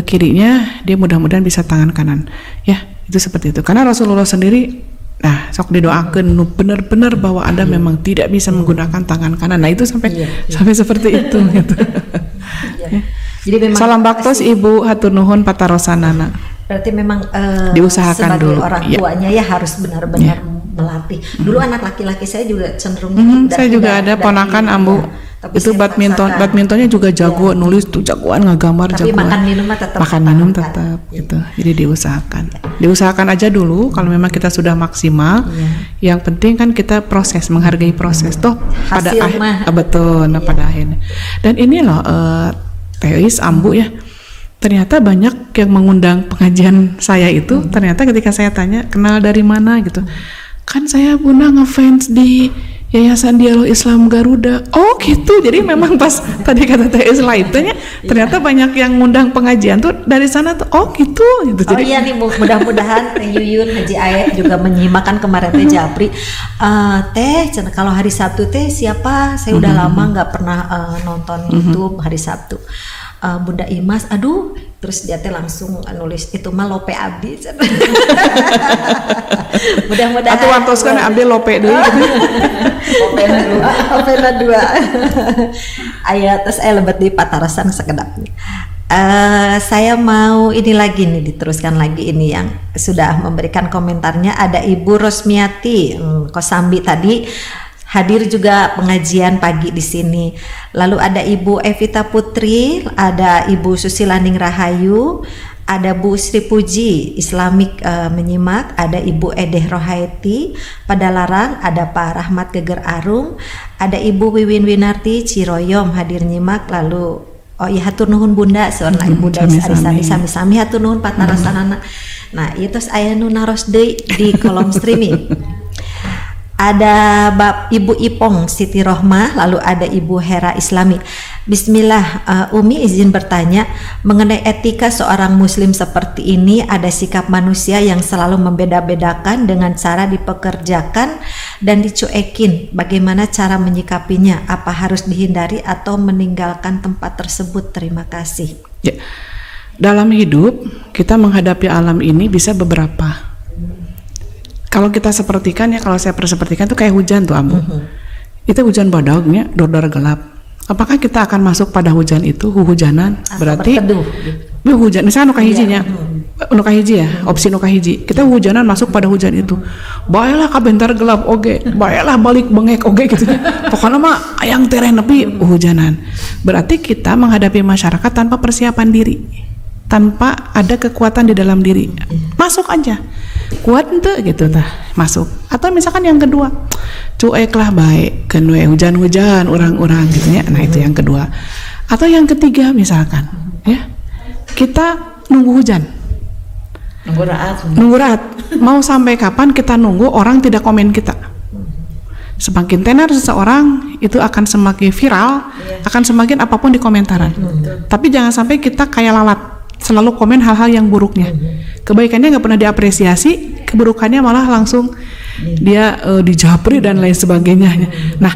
kirinya, dia mudah-mudahan bisa tangan kanan. Ya, itu seperti itu. Karena Rasulullah sendiri, nah sok didoakan benar-benar bahwa Anda memang tidak bisa menggunakan tangan kanan. Nah, itu sampai seperti itu gitu. Ya. Jadi memang salam baktos Ibu hatur nuhun patarosanana. Berarti memang diusahakan sebagai dulu orang tuanya ya harus benar-benar melatih. Dulu anak laki-laki saya juga cenderungnya saya juga ada ponakan ambu. Itu badmintonnya juga jago, nulis tuh jagoan, ngagambar jagoan. Tapi makan minum tetap gitu. Jadi diusahakan aja dulu. Kalau memang kita sudah maksimal, yang penting kan kita proses, menghargai proses. Toh pada pada akhirnya. Dan ini loh Teis ambu ya, ternyata banyak yang mengundang pengajian saya itu. Ternyata ketika saya tanya kenal dari mana gitu, kan saya Bunda ngefans di Yayasan Dialog Islam Garuda. Oh gitu. Jadi memang pas tadi kata Teis lainnya, ternyata banyak yang ngundang pengajian tuh dari sana tuh. Oh gitu. Jadi, iya nih, mudah-mudahan Teh Yuyun Haji Aep juga menyimak kan kemarin Teh Japri. Teh, kalau hari Sabtu Teh siapa? Saya udah lama nggak pernah nonton YouTube hari Sabtu. Bunda Imas, aduh, terus dia teh langsung nulis itu mah lope abdi. Mudah-mudahan. Atau wantos kan abdi lope dulu. Lope na dua. Ayat terus lebet di patarasan sekedap. Saya mau ini lagi nih, diteruskan lagi ini yang sudah memberikan komentarnya. Ada Ibu Rosmiati Kosambi tadi hadir juga pengajian pagi di sini. Lalu ada Ibu Evita Putri, ada Ibu Susilaning Rahayu, ada Bu Sri Puji Islamik menyimak, ada Ibu Edeh Rohaiti Padalarang, ada Pak Rahmat Geger Arum, ada Ibu Wiwin Winarti Ciroyom hadir nyimak. Lalu hatur nuhun Bunda seorang Ibu dari Arisani sami-sami hatur nuhun patarasanana. Nah, itu aya nu naros deui di kolom streaming. Ada Ibu Ipong Siti Rohmah, lalu ada Ibu Hera Islami. Bismillah, Umi izin bertanya mengenai etika seorang muslim seperti ini. Ada sikap manusia yang selalu membeda-bedakan dengan cara dipekerjakan dan dicuekin. Bagaimana cara menyikapinya? Apa harus dihindari atau meninggalkan tempat tersebut? Terima kasih. Ya. Dalam hidup kita menghadapi alam ini bisa beberapa. Kalau kita sepertikan ya, kalau saya persepertikan tuh kayak hujan tuh Ambu. Itu hujan badagnya, dordor gelap. Apakah kita akan masuk pada hujan itu, hujanan? Berarti hujan, misalnya nuka hijinya, nuka hiji ya, opsi nuka hiji. Kita hujanan masuk pada hujan itu. Baiklah kabentar gelap, oke. Baiklah balik bengek, oke gitu. Pokoknya mah ayang tereng nepi hujanan. Berarti kita menghadapi masyarakat tanpa persiapan diri, tanpa ada kekuatan di dalam diri. Masuk aja. Kuat ente gitu tah masuk. Atau misalkan yang kedua, cueklah baik kenwe hujan-hujan orang-orang gitu ya. Nah, itu yang kedua. Atau yang ketiga misalkan ya, kita nunggu hujan, nunggu raat. Mau sampai kapan kita nunggu orang tidak komen kita? Semakin tenar seseorang itu akan semakin viral, akan semakin apapun di komentaran. Tapi jangan sampai kita kayak lalat selalu komen hal-hal yang buruknya. Kebaikannya nggak pernah diapresiasi, keburukannya malah langsung dia dijapri dan lain sebagainya. Nah,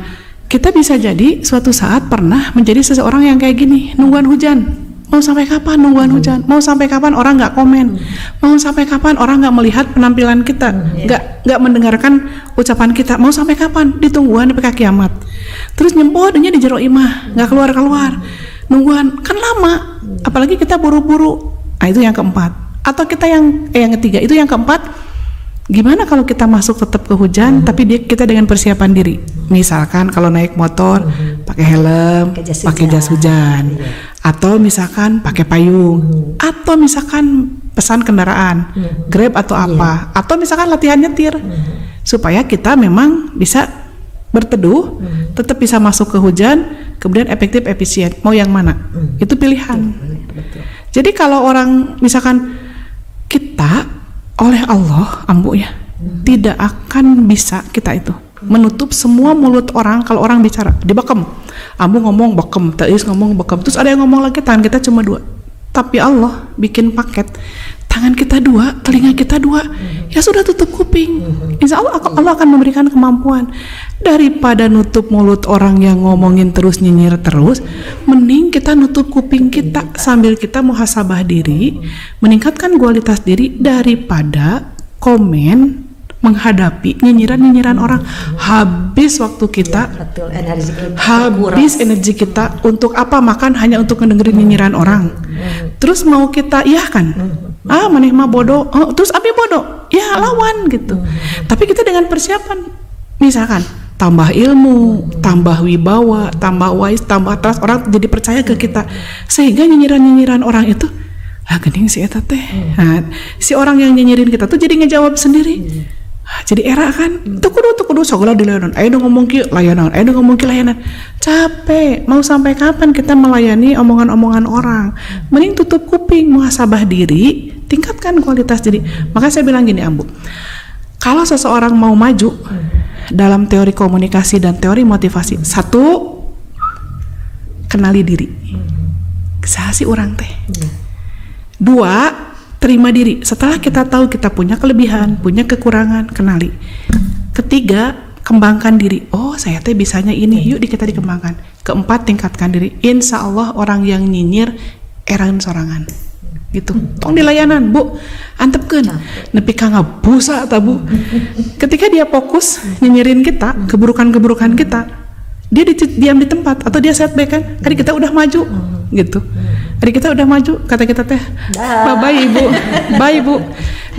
kita bisa jadi suatu saat pernah menjadi seseorang yang kayak gini, nungguan hujan. Mau sampai kapan nungguan hujan? Mau sampai kapan orang nggak komen? Mau sampai kapan orang nggak melihat penampilan kita? Nggak mendengarkan ucapan kita? Mau sampai kapan? Ditungguan sampai kiamat. Terus nyempodnya di jero imah, nggak keluar-keluar. Nungguan kan lama, apalagi kita buru-buru. Nah, itu yang keempat. Atau kita yang ketiga, itu yang keempat. Gimana kalau kita masuk tetap ke hujan, tapi kita dengan persiapan diri. Misalkan kalau naik motor, pakai helm, pakai jas hujan. Atau misalkan pakai payung. Atau misalkan pesan kendaraan, Grab atau apa. Atau misalkan latihan nyetir. Supaya kita memang bisa berteduh, tetap bisa masuk ke hujan, kemudian efektif, efisien. Mau yang mana? Itu pilihan. Jadi kalau orang misalkan kita oleh Allah, Ambu ya, tidak akan bisa kita itu menutup semua mulut orang. Kalau orang bicara dibekem, Ambu ngomong bekem, Teis ngomong bekem, terus ada yang ngomong lagi tangan kita cuma 2, tapi Allah bikin paket, tangan kita 2, telinga kita 2, ya sudah tutup kuping. Insya Allah Allah akan memberikan kemampuan. Daripada nutup mulut orang yang ngomongin terus, nyinyir terus, mending kita nutup kuping kita sambil kita muhasabah diri, meningkatkan kualitas diri, daripada komen menghadapi nyinyiran orang. Habis waktu kita, Betul, energi kita habis energi kita untuk apa? Makan hanya untuk mendengarin nyinyiran orang. Terus mau kita iyahkan, maneh mah bodoh, terus abi bodoh, ya lawan gitu. Tapi kita dengan persiapan, misalkan tambah ilmu, tambah wibawa, tambah wise, tambah trust, orang jadi percaya ke kita, sehingga nyinyiran orang itu gening si eta teh. Nah, si orang yang nyinyirin kita tuh jadi ngejawab sendiri. Jadi era kan tuh kudu segala dilayanan. Ayo ngomong ki layanan, capek. Mau sampai kapan kita melayani omongan-omongan orang? Mending tutup kuping, muhasabah diri, tingkatkan kualitas diri. Maka saya bilang gini, Ambu, kalau seseorang mau maju dalam teori komunikasi dan teori motivasi, 1, kenali diri. Sahasi orang teh. 2, terima diri. Setelah kita tahu kita punya kelebihan, punya kekurangan, kenali. 3, kembangkan diri. Oh, saya teh bisanya ini, yuk kita dikembangkan. 4, tingkatkan diri. Insya Allah orang yang nyinyir eran sorangan. Gitu. Tong dilayanan, Bu. Antepkeun. Nepi ka ngabusa ta, Bu. Ketika dia fokus nyinyirin kita, keburukan-keburukan kita, dia diam di tempat atau dia setback kan? Tadi kita udah maju gitu. Tadi kita udah maju, kata kita teh, bye Ibu. Bye Ibu.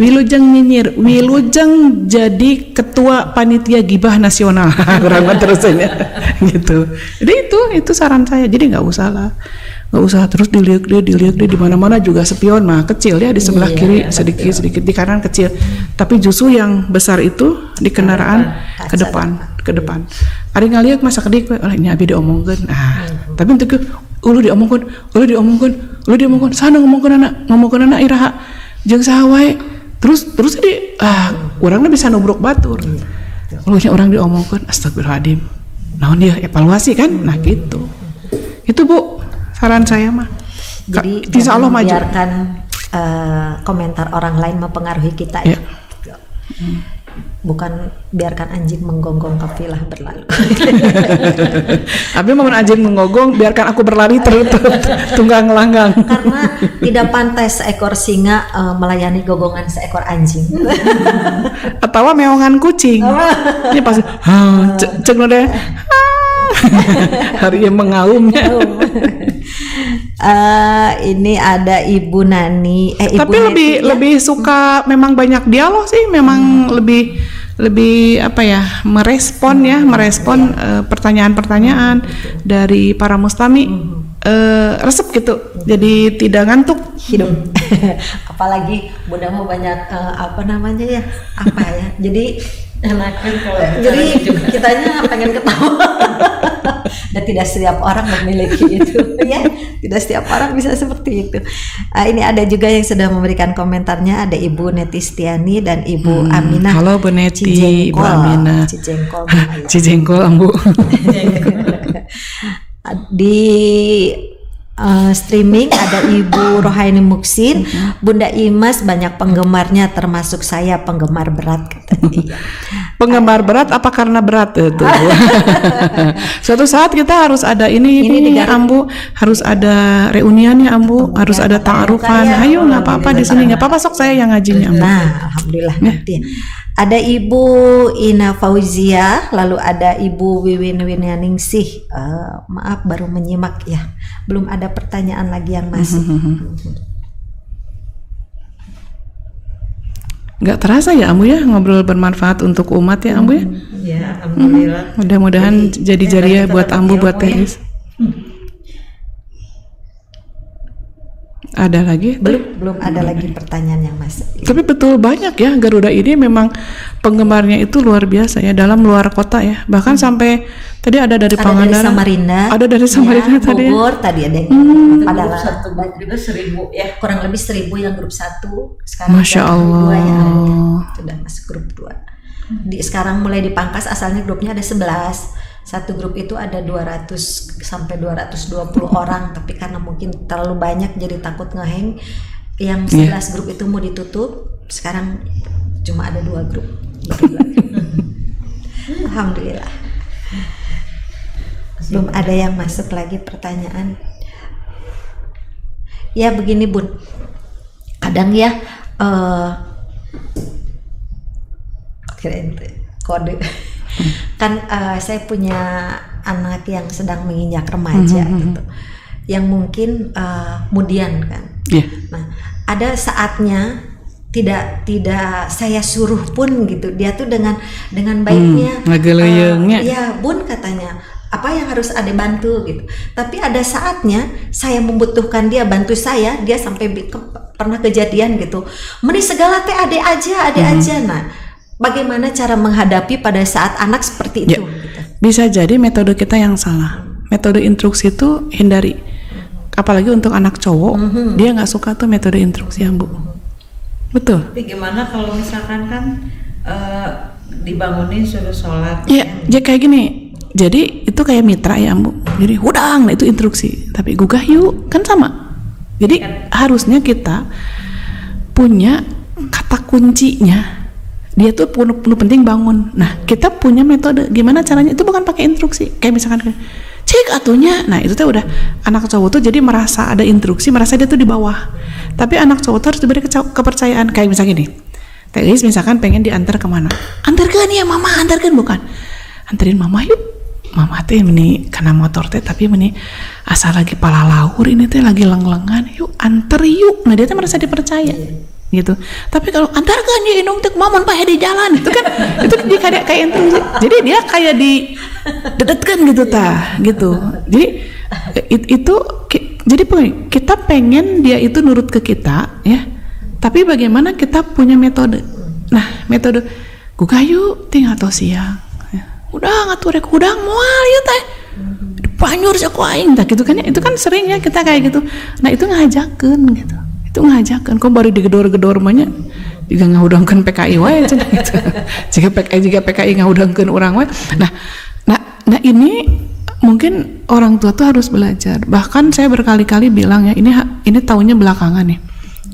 Wilujeng nyinyir, Wilujeng jadi ketua panitia gibah nasional. Kurang terusnya gitu. Jadi itu saran saya. Jadi nggak usah terus dilihat dia di mana-mana juga spion mah kecil ya, di sebelah kiri sedikit di kanan kecil, tapi justru yang besar itu di kendaraan ke depan. Ari ngaliak masa kedik ini abi diomongkeun. Tapi untuk ulu diomongkeun sana ngomongkeun anak iraha jeung saha wae. Terus jadi urangna bisa nubruk batur. Ulunya orang diomongkeun, astagfirullahaladzim. Naon dia evaluasi kan? Nah gitu. Itu Bu, saran saya mah. Jadi insya Allah maju. Biarkan komentar orang lain mempengaruhi kita ya. Bukan biarkan anjing menggonggong kafilah berlalu. Abi mau anjing menggonggong, biarkan aku berlari tunggang langgang. Karena tidak pantas seekor singa melayani gonggongan seekor anjing. Atau meongan kucing. Ini pasti cek lo deh. Hari yang mengaumnya. Ini ada Ibu Nani. Ibu Tapi Neti, lebih suka memang banyak dialog sih, memang lebih apa ya, merespon pertanyaan-pertanyaan dari para mustami, resep gitu, jadi tidak ngantuk hidup. Apalagi Bunda mau banyak jadi Enakan kalau jadi kitanya pengen ketawa. Dan tidak setiap orang memiliki itu ya, tidak setiap orang bisa seperti itu. Ini ada juga yang sudah memberikan komentarnya, ada Ibu Neti Stiani dan Ibu Aminah. Halo Bu Neti, Ibu Aminah. Cijengkol Ambu. Di streaming ada Ibu Rohaini Muksin, Bunda Imas banyak penggemarnya termasuk saya penggemar berat. Penggemar berat apa karena berat itu? Suatu saat kita harus ada ini Ambu, harus ada reuniannya Ambu, harus ada ta'arufan. Ayo nggak apa-apa di sini, nggak apa-apa sok saya yang ngajinya Ambu. Nah, alhamdulillah nanti. Ada Ibu Ina Fauzia, lalu ada Ibu Wiwin Winianingsih. Maaf baru menyimak ya, belum ada pertanyaan lagi yang masuk. Nggak terasa ya Ambu ya, ngobrol bermanfaat untuk umat ya Ambu ya. Ya, alhamdulillah. Mudah-mudahan jadi jariah buat Ambu, buat Teh Is. Ada lagi? Belum ada lagi pertanyaan yang masuk. Tapi betul banyak ya, Garuda ini memang penggemarnya itu luar biasa ya, dalam luar kota ya. Bahkan sampai tadi ada dari Pangandaran, ada dari Samarinda tadi. Bogor tadi ada yang Adalah satu grup juga 1.000 ya. kurang lebih 1.000 yang grup 1. Sekarang Masya Allah. 2 yang sudah masuk grup 2. Sekarang mulai dipangkas, asalnya grupnya ada 11. Satu grup itu ada 200 sampai 220 orang, tapi karena mungkin terlalu banyak jadi takut ngeheng. Yang 11 grup itu mau ditutup, sekarang cuma ada 2 grup. Alhamdulillah. Belum ada yang masuk lagi pertanyaan. Ya begini Bun, kadang ya kode kan saya punya anak yang sedang menginjak remaja gitu, yang mungkin kemudian kan. Nah, ada saatnya tidak saya suruh pun gitu, dia tuh dengan baiknya ya Bun katanya apa yang harus Ade bantu gitu. Tapi ada saatnya saya membutuhkan dia bantu saya, dia sampai pernah kejadian gitu, meni segala teh ade aja. Nah, bagaimana cara menghadapi pada saat anak seperti itu? Gitu. Bisa jadi metode kita yang salah. Metode instruksi itu hindari. Apalagi untuk anak cowok, dia nggak suka tuh metode instruksi yang Bu. Betul. Tapi gimana kalau misalkan kan dibangunin suruh sholat? Ya kayak gini. Jadi itu kayak mitra ya Bu. Jadi hudang, nah itu instruksi. Tapi gugah yuk, kan sama. Jadi harusnya kita punya kata kuncinya. Dia tuh perlu penting bangun. Nah, kita punya metode gimana caranya, itu bukan pakai instruksi. Kayak misalkan cek atunya. Nah, itu tuh udah anak cowok tuh jadi merasa ada instruksi, merasa dia tuh di bawah. Tapi anak cowok tuh harus diberi kepercayaan. Kayak misalnya gini. Teis misalkan pengen diantar kemana? Antarkan ya mama, antarkan bukan. Anterin mama yuk. Mama teh ini karena motor teh, tapi ini asal lagi pala laur ini teh lagi leng-lengan. Yuk anter yuk. Nah, dia tuh merasa dipercaya. Gitu. Tapi kalau antarkan ya indung teh mamon pahe di jalan itu kan itu dia kayak instruksi. Jadi dia kayak didedetkan gitu gitu. Jadi itu jadi kita pengen dia itu nurut ke kita ya. Tapi bagaimana kita punya metode. Nah, metode gugayu ting atau siang. Udah ngatur rek hudang moal ya teh. Panyur saku aing tah gitu kan ya. Itu kan sering ya kita kayak gitu. Nah, itu ngajakeun gitu. Itu ngajakan kok baru digedor-gedor banyak juga ngahudangkeun PKI wae cenah gitu. Jika PKI ngahudangkeun urang wae. Nah ini mungkin orang tua tuh harus belajar. Bahkan saya berkali-kali bilang ya, ini taunya belakangan nih.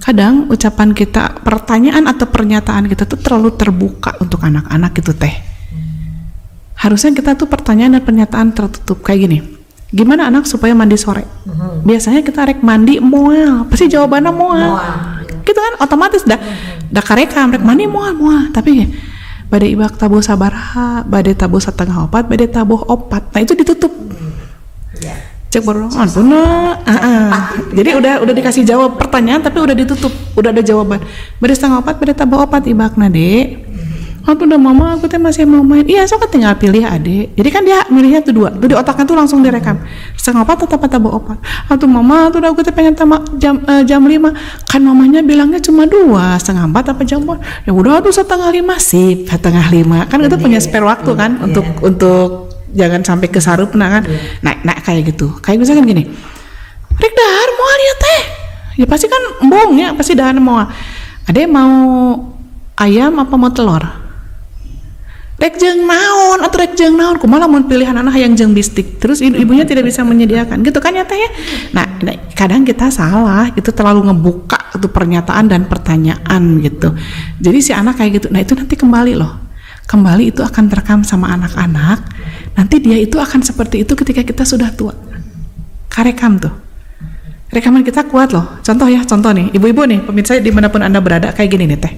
Kadang ucapan kita, pertanyaan atau pernyataan kita tuh terlalu terbuka untuk anak-anak gitu teh. Harusnya kita tuh pertanyaan dan pernyataan tertutup kayak gini. Gimana anak supaya mandi sore? Biasanya kita rek mandi moal, pasti jawabannya moal. Gitu kan otomatis dah karekam rek mandi moal. Tapi bade ibak tabuh sabaraha, bade tabuh setengah opat, bade tabuh opat. Nah itu ditutup. Cek baru ampuna. Jadi udah dikasih jawab pertanyaan tapi udah ditutup, udah ada jawaban. Bade setengah opat, bade tabuh opat ibakna dek. Aku udah mama, aku teh masih mau main. Iya, so kan tinggal pilih adek. Jadi kan dia milihnya tuh 2. Tuh di otaknya tuh langsung direkam. Setengah opat atau tabu opat. Atau mama, tuh udah aku teh pengen jam 5. Kan mamanya bilangnya cuma 2. Setengah 4 apa jam 4. Ya udah tuh setengah 5 sip. Setengah 5. Kan itu punya spare waktu kan untuk jangan sampai kesarupna kan. Nah kayak gitu. Kayak misalkan gini. Rek dahar moal ya teh. Ya pasti kan embong ya, pasti dahar moal. Adek mau ayam apa mau telur? Rek jeung naon atau rek jeung naon, kumaha lamun pilihan anak yang jeung bistik terus ibunya tidak bisa menyediakan gitu kan ya teh ya. Nah kadang kita salah gitu, terlalu ngebuka itu pernyataan dan pertanyaan gitu. Jadi si anak kayak gitu. Nah itu nanti kembali itu akan terekam sama anak-anak. Nanti dia itu akan seperti itu ketika kita sudah tua. Karekam tuh, rekaman kita kuat loh. Contoh nih, ibu-ibu nih pemirsa dimanapun Anda berada kayak gini nih teh.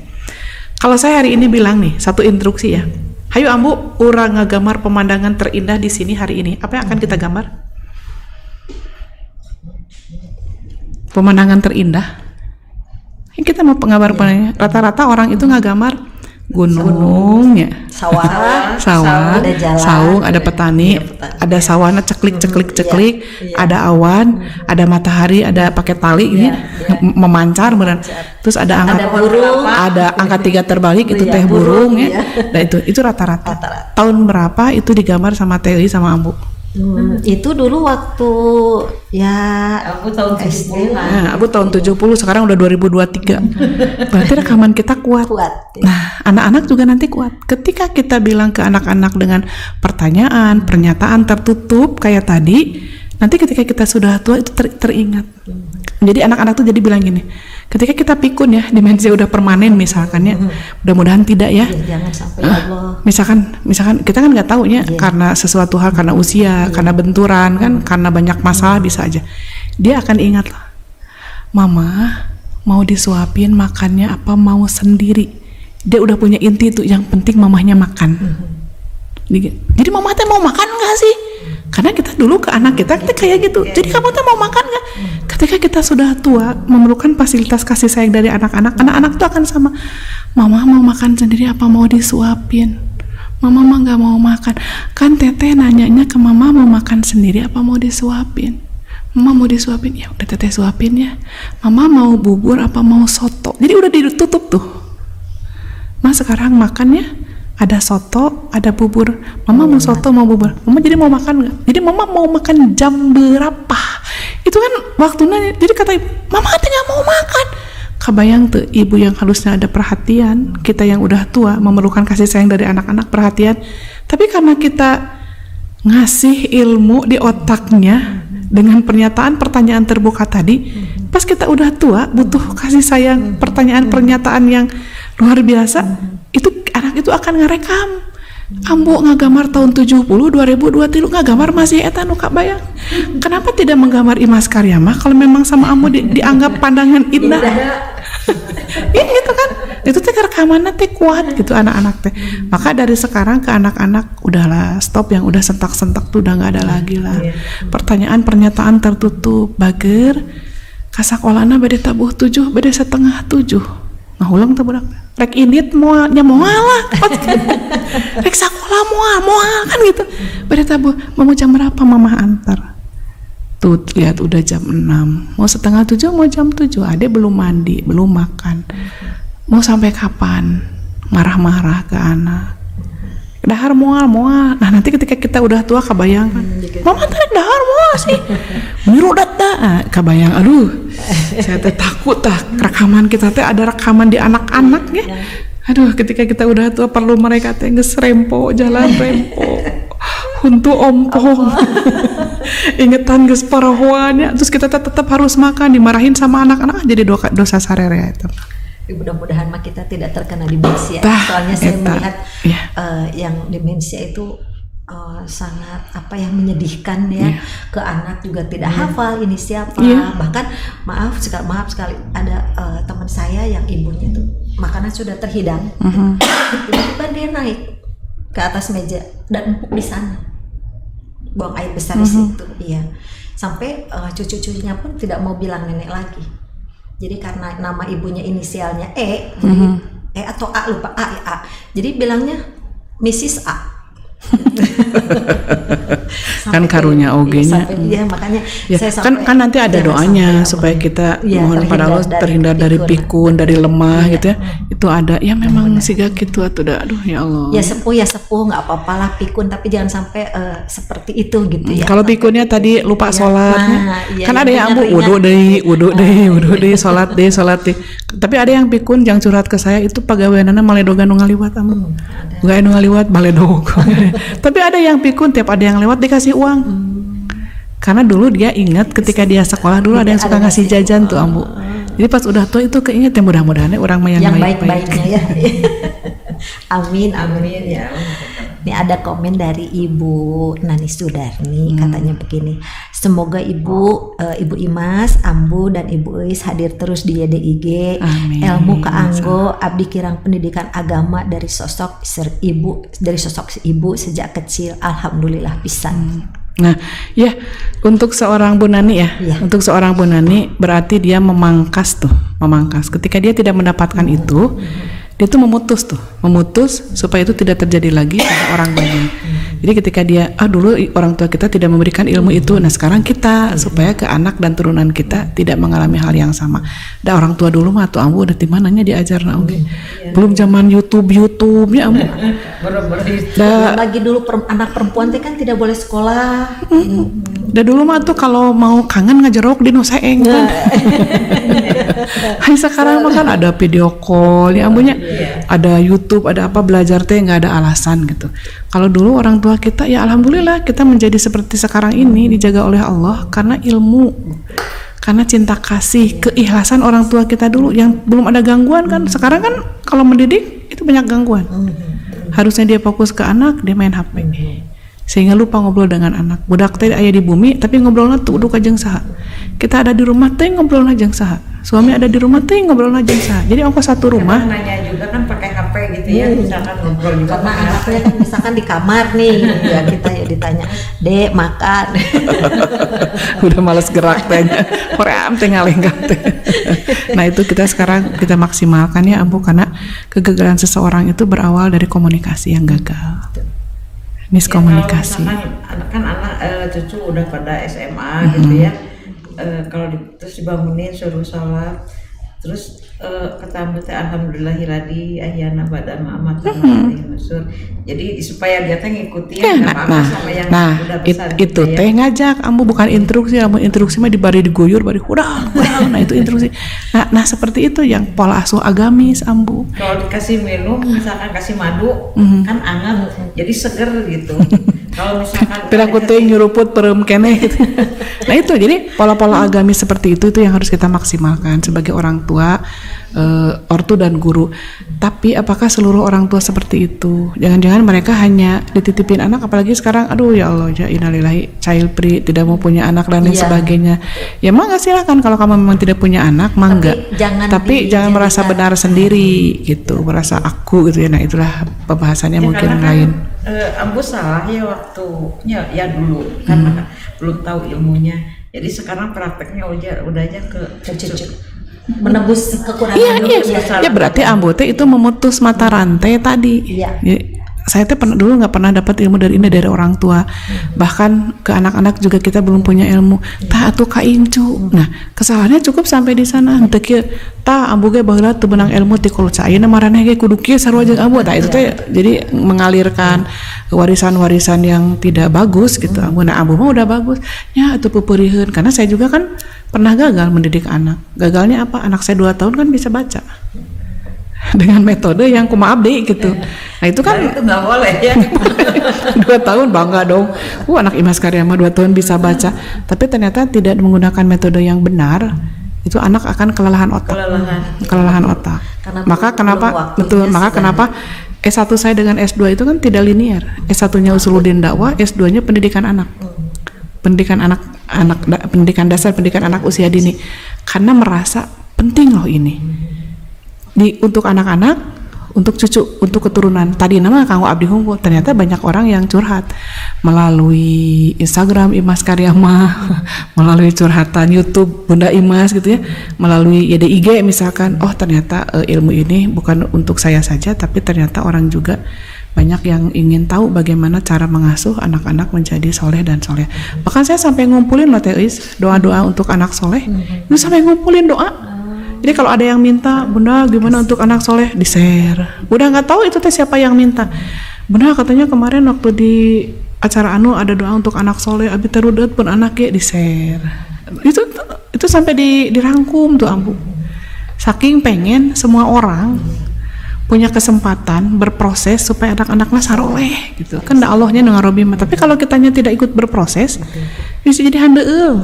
Kalau saya hari ini bilang nih, satu instruksi ya. Hayu Ambu, urang ngagambar pemandangan terindah di sini hari ini. Apa yang akan kita gambar? Pemandangan terindah. Yang kita mau penggambar rata-rata orang itu ngagambar gunung ya, Sawah, sawah, ada jalan, saung, ada petani, ada sawana ceklik, ada awan, ada matahari, ada pakai tali ini memancar beneran. Terus ada angka burung, ada angka 3 terbalik itu teh burung ya. Nah itu rata-rata. Tahun berapa itu digambar sama Teli sama Ambu? Itu dulu waktu ya Aku tahun 70-an. Nah, Ambu tahun 70, sekarang udah 2023. Berarti rekaman kita kuat. Nah, anak-anak juga nanti kuat. Ketika kita bilang ke anak-anak dengan pertanyaan, pernyataan tertutup kayak tadi, nanti ketika kita sudah tua itu teringat. Jadi anak-anak tuh jadi bilang gini, ketika kita pikun ya, demensia udah permanen misalkan ya, mudah-mudahan tidak ya. Jangan sampai Allah. Misalkan kita kan nggak tahu ya, karena sesuatu hal, karena usia, karena benturan kan, karena banyak masalah bisa aja. Dia akan ingat lah, mama mau disuapin makannya apa mau sendiri. Dia udah punya inti tuh, yang penting mamahnya makan. Jadi mama teh mau makan nggak sih? Karena kita dulu ke anak kita kayak gitu. Jadi kamu tuh mau makan nggak? Ketika kita sudah tua, memerlukan fasilitas kasih sayang dari anak-anak, anak-anak tuh akan sama, mama mau makan sendiri apa mau disuapin? Mama mah nggak mau makan. Kan teteh nanyanya ke mama mau makan sendiri apa mau disuapin? Mama mau disuapin, ya udah teteh suapin ya. Mama mau bubur apa mau soto? Jadi udah ditutup tuh. Mas sekarang makannya ada soto, ada bubur. Mama mau soto, mau bubur. Mama jadi mau makan nggak? Jadi mama mau makan jam berapa? Itu kan waktunya. Jadi kata ibu, mama katanya nggak mau makan. Kebayang tuh ibu yang harusnya ada perhatian. Kita yang udah tua memerlukan kasih sayang dari anak-anak, perhatian. Tapi karena kita ngasih ilmu di otaknya dengan pernyataan pertanyaan terbuka tadi, pas kita udah tua butuh kasih sayang, pertanyaan pernyataan yang luar biasa. Itu anak itu akan ngerekam. Ambu ngagambar tahun 70 2023 ngagambar masih eta nu kabayang. Kenapa tidak menggambar Imas Karyama kalau memang sama Ambu dianggap pandangan indah? Ini gitu kan. Itu teh rekamannya teh kuat gitu anak-anak teh. Maka dari sekarang ke anak-anak udahlah stop, yang udah sentak-sentak tuh udah enggak ada lagi lah. Pertanyaan pernyataan tertutup bager kasakolana bade tabuh 7 bade setengah 7. Ngahulang teh budak. Rek indit moal lah. Rek sakola moal kan gitu. Bade tabuh mau jam berapa mama antar? Tuh lihat udah jam 6. Mau setengah 7 mau jam 7. Ade belum mandi, belum makan. Mau sampai kapan? Marah-marah ke anak. Dahar moal. Nah nanti ketika kita udah tua kabayang kan. Mama tarik dahar moal sih. Mirudat dah. Kabayang, aduh. Saya teh takut rekaman kita teh ada rekaman di anak-anak ya. Aduh, ketika kita udah tua perlu mereka teh geus rempo, jalan rempo. Huntu ompong. Ingetan geus parahoan ya. Terus kita tetap harus makan, dimarahin sama anak-anak, jadi dosa sarere itu. Mudah-mudahan mah kita tidak terkena demensia. Soalnya saya melihat yang demensia itu sangat menyedihkan ya. Ke anak juga tidak hafal ini siapa. Bahkan maaf sekali ada teman saya yang ibunya tuh makanan sudah terhidang. Tiba-tiba dia naik ke atas meja dan empuk di sana, buang air besar di situ. Iya, sampai cucu-cucunya pun tidak mau bilang nenek lagi. Jadi karena nama ibunya inisialnya E, jadi E atau A lupa, A. Jadi bilangnya Mrs. A. Kan karunya OG-nya. Iya, makanya ya, saya kan nanti ada doanya supaya kita mohon pada Allah terhindar dari pikun, dari lemah gitu ya. Itu ada. Ya memang siga gitu atuh dah. Aduh ya Allah. Ya sepuh nggak apa-apa lah pikun, tapi jangan sampai seperti itu gitu ya. Kalau pikunnya tadi lupa sholat, kan ada yang ambu wudu deh, sholat deh. Tapi ada yang pikun yang curhat ke saya itu pagaweanana maledogan nu ngaliwat ambu. Enggak nu ngaliwat baledog. Tapi ada yang pikun tiap ada yang lewat dikasih uang. Karena dulu dia ingat ketika dia sekolah dulu ada yang suka ngasih jajan tuh ambu. Jadi pas udah tua itu keinget ya, mudah-mudahan orang yang baik-baiknya ya. Amin ya. Ini ada komen dari Ibu Nani Sudarni, katanya begini. Semoga Ibu Imas, Ambu dan Ibu Eis hadir terus di YDIG. Amin. Ilmu kaanggo abdi kirang pendidikan agama dari sosok ibu sejak kecil. Alhamdulillah pisan. Nah, ya untuk seorang Bu Nani ya, untuk seorang Bu Nani berarti dia memangkas. Ketika dia tidak mendapatkan itu, dia tuh memutus supaya itu tidak terjadi lagi pada orang banyak. Jadi ketika dia, dulu orang tua kita tidak memberikan ilmu itu, nah sekarang kita supaya ke anak dan turunan kita tidak mengalami hal yang sama. Dan orang tua dulu mah tuh Ambu udah timananya diajar belum zaman YouTube-nya Ambu. Lagi dulu anak perempuan teh kan tidak boleh sekolah. Dan dulu mah tuh kalau mau kangen ngajerok di noseeng kan. Hai sekarang mah kan ada video call ya Ambunya, ada YouTube, ada apa, belajar teh nggak ada alasan gitu. Kalau dulu orang tua kita ya alhamdulillah kita menjadi seperti sekarang ini dijaga oleh Allah karena ilmu, karena cinta kasih, keikhlasan orang tua kita dulu yang belum ada gangguan kan. Sekarang kan kalau mendidik itu banyak gangguan. Harusnya dia fokus ke anak, dia main HP. Sehingga lupa ngobrol dengan anak. Budak teh aya di bumi tapi ngobrolna tuh udah kajeng saha. Kita ada di rumah teh ngobrolna jeung saha. Suami ada di rumah teh ngobrolna jeung saha. Jadi ongkos satu rumah. Karena nanya juga kan pakai HP gitu ya, misalkan ngobrol juga Karena pakai HP. anaknya kan misalkan di kamar nih, ya kita ya ditanya, "Dek, makan." Udah males gerak tehnya. Hoream teh ngalenggang teh. Nah, itu kita sekarang kita maksimalkan ya Ambu, karena kegagalan seseorang itu berawal dari komunikasi yang gagal. Miskomunikasi. Ya, kalau anak cucu udah pada SMA gitu ya, kalau terus dibangunin suruh sholat, terus kata Ambu teh alhamdulillahiradi ahyana bada ma'amat nusur. Jadi supaya dia teh ngikutin apa sama yang udah besar. Itu teh ngajak Ambu, bukan instruksi. Ambu instruksi mah dibari diguyur, bari hurang. Nah itu instruksi. Nah seperti itu yang pola asuh agamis Ambu. Kalau dikasih minum, misalkan kasih madu, kan anget, jadi seger gitu. Kalau misalkan pirang kuting nyuruput perem keneh gitu. Nah itu jadi pola-pola agamis seperti itu yang harus kita maksimalkan sebagai orang tua, ortu dan guru. Tapi apakah seluruh orang tua seperti itu? Jangan-jangan mereka hanya dititipin anak, apalagi sekarang aduh ya Allah ya innalillahi child free, tidak mau punya anak dan lain sebagainya. Ya mangga silakan kalau kamu memang tidak punya anak, mangga. Tapi jangan merasa benar sendiri gitu, merasa aku gitu ya. Nah itulah pembahasannya ya, mungkin lain. Ambu salah ya waktunya ya dulu karena belum tahu ilmunya. Jadi sekarang prakteknya udah aja ke cucu. Menebus kekurangan dulu. Ya berarti Ambu teh itu memutus mata rantai tadi. Iya. Saya teh dulu nggak pernah dapat ilmu dari orang tua. Bahkan ke anak-anak juga kita belum punya ilmu. Tah atuh ka incu. Nah, kesalahannya cukup sampai di sana. Teu kieu tah Ambu ge baheula teu beunang ilmu ti kulu ayeuna maraneh ge kudu kieu sarua jeung Ambu. Tah itu teh jadi mengalirkan warisan-warisan yang tidak bagus gitu. Nah, Ambu mah udah bagus. Ya atuh peupeurieun karena saya juga kan pernah gagal mendidik anak. Gagalnya apa? Anak saya 2 tahun kan bisa baca. Dengan metode yang kumaha abdi gitu. Nah itu kan itu nggak boleh ya. 2 tahun bangga dong. Anak Imas Karyama 2 tahun bisa baca. Tapi ternyata tidak menggunakan metode yang benar, itu anak akan kelelahan otak. Maka kenapa S1 saya dengan S2 itu kan tidak linear. S1-nya Usuluddin Dakwah, S2-nya pendidikan anak. Pendidikan dasar, pendidikan anak usia dini. Karena merasa penting loh ini. Untuk anak-anak, untuk cucu, untuk keturunan. Tadi nama Kanggo Abdi Hungkul, ternyata banyak orang yang curhat melalui Instagram Imas Karyama, melalui curhatan YouTube Bunda Imas gitu ya, melalui YDIG misalkan. Oh ternyata ilmu ini bukan untuk saya saja, tapi ternyata orang juga banyak yang ingin tahu bagaimana cara mengasuh anak-anak menjadi soleh dan soleh. Bahkan saya sampai ngumpulin loh Teis, doa-doa untuk anak soleh, itu sampai ngumpulin doa. Jadi kalau ada yang minta, Bunda gimana untuk anak soleh, di-share. Udah nggak tahu itu teh siapa yang minta. Bunda katanya kemarin waktu di acara anu ada doa untuk anak soleh, abi terudet pun anaknya di-share. Itu sampai dirangkum tuh Ambu. Saking pengen semua orang punya kesempatan berproses supaya anak-anaknya saroleh gitu. Kan da Allahnya ngarobi mah. Tapi kalau kitanya tidak ikut berproses, bisa jadi handeueul.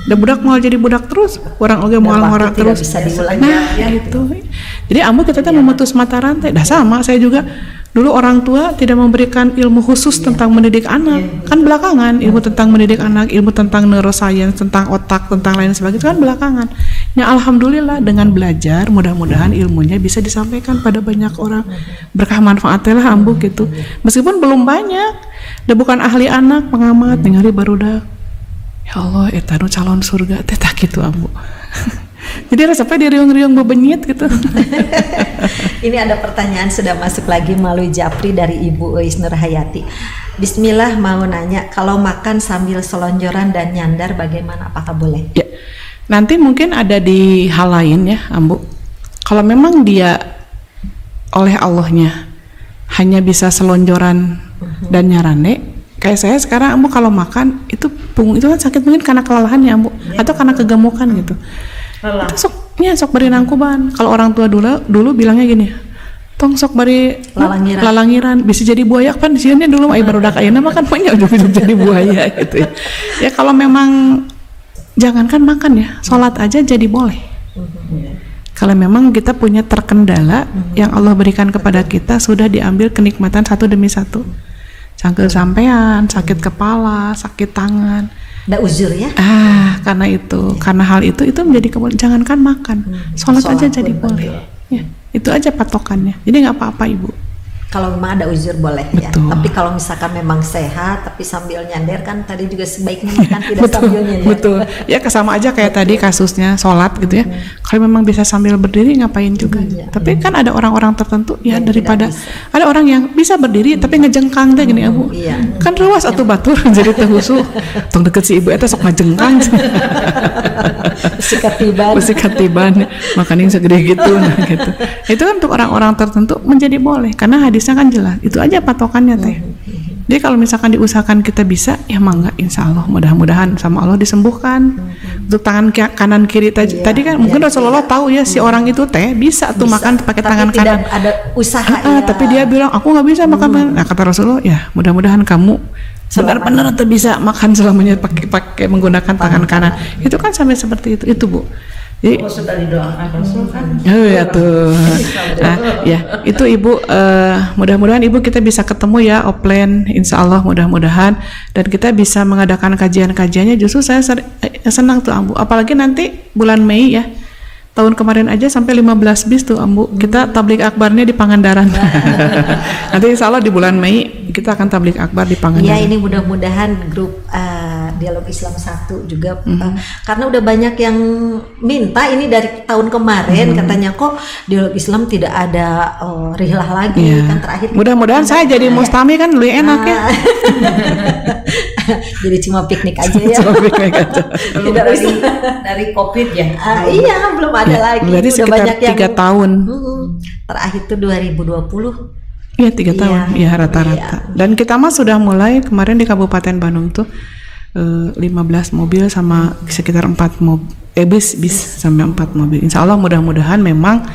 Da budak mau jadi budak terus, orang oge mau ngora terus. Bisa diulang. Nah, gitu. Jadi Ambu kita memutus mata rantai. Dah sama saya juga Dulu orang tua tidak memberikan ilmu khusus tentang mendidik anak. Kan belakangan ilmu tentang mendidik anak, ilmu tentang neuroscience, tentang otak, tentang lain sebagainya itu kan belakangan. Ya alhamdulillah dengan belajar mudah-mudahan ilmunya bisa disampaikan pada banyak orang. Berkah manfaatnya lah ambu gitu. Meskipun belum banyak, udah bukan ahli anak, pengamat, ningali barudak. Ya Allah, eta nu calon surga teh tak kitu ambu. Jadi resepnya diriung-riung bebenyit gitu. Ini ada pertanyaan sudah masuk lagi melalui Japri dari Ibu Eis Nurhayati. Bismillah, mau nanya, kalau makan sambil selonjoran dan nyandar bagaimana, apakah boleh? Ya, nanti mungkin ada di hal lain ya ambu. Kalau memang dia oleh Allahnya hanya bisa selonjoran dan nyarane, kayak saya sekarang ambu kalau makan itu punggung itu kan sakit mungkin karena kelelahan ya ambu, atau karena kegemukan gitu. Itu sok beri nangkuban. Kalau orang tua dulu bilangnya gini, tong sok bari lalangiran bisa jadi buaya kan sieunnya dulu ai barudak ayeuna mah kan punya udah bisa jadi buaya gitu ya. Ya kalau memang jangankan makan ya, sholat aja jadi boleh. Kalau memang kita punya terkendala yang Allah berikan kepada kita sudah diambil kenikmatan satu demi satu. Cangkel sampean, sakit kepala, sakit tangan. Ada uzur ya? Karena itu, karena hal itu menjadi keboleh. Jangankan makan, sholat aja jadi boleh. Ya, itu aja patokannya. Jadi nggak apa-apa ibu. Kalau memang ada uzur boleh ya. Tapi kalau misalkan memang sehat tapi sambil nyender kan tadi juga sebaiknya makan tidak sambil nyender. Betul. Ya sama aja kayak tadi kasusnya sholat gitu ya. Kalau memang bisa sambil berdiri ngapain juga. Tapi kan ada orang-orang tertentu ya yang daripada ada orang yang bisa berdiri tapi ngejengkang deh gini abu. Kan ruas atau batur jadi terhusu. Tong deket si ibu eta sok ngajengkang. Besi katiban. Makanya segede gitu nah gitu. Itu kan untuk orang-orang tertentu menjadi boleh karena hadisnya kan jelas, itu aja patokannya teh. Jadi kalau misalkan diusahakan kita bisa, ya mangga, insya Allah mudah-mudahan sama Allah disembuhkan. Untuk tangan kanan kiri tadi kan mungkin Rasulullah tahu ya si orang itu teh bisa tuh makan pakai tangan kanan. Ada usaha ya. Tapi dia bilang aku nggak bisa makan. Nah kata Rasulullah ya mudah-mudahan kamu benar-benar tuh bisa makan selamanya pakai menggunakan tangan kanan. Itu kan sampai seperti itu bu. Jadi, sudah didoakan Rasul kan. Oh ya tuh. Nah, ya itu ibu mudah-mudahan ibu kita bisa ketemu ya offline insya Allah mudah-mudahan dan kita bisa mengadakan kajian-kajiannya. Justru saya senang tuh ambu. Apalagi nanti bulan Mei ya. Tahun kemarin aja sampai 15 bis tuh ambu. Kita tablik akbarnya di Pangandaran. Nanti insya Allah di bulan Mei kita akan tablik akbar di Pangandaran. Ya ini mudah-mudahan grup Dialog Islam 1 juga karena udah banyak yang minta ini dari tahun kemarin katanya kok Dialog Islam tidak ada rihlah lagi kan terakhir. Mudah-mudahan saya jadi mustami kan lebih enak ya. Jadi cuma piknik aja ya. Cuma piknik aja. Tidak usah dari COVID ya. Iya belum ada lagi. Berarti udah sekitar banyak 3 tahun. Terakhir tuh 2020. Iya 3 tahun, ya rata-rata. Dan kita mah sudah mulai kemarin di Kabupaten Bandung tuh 15 mobil sama sekitar 4 mobil, bis sampai 4 mobil. Insya Allah mudah-mudahan memang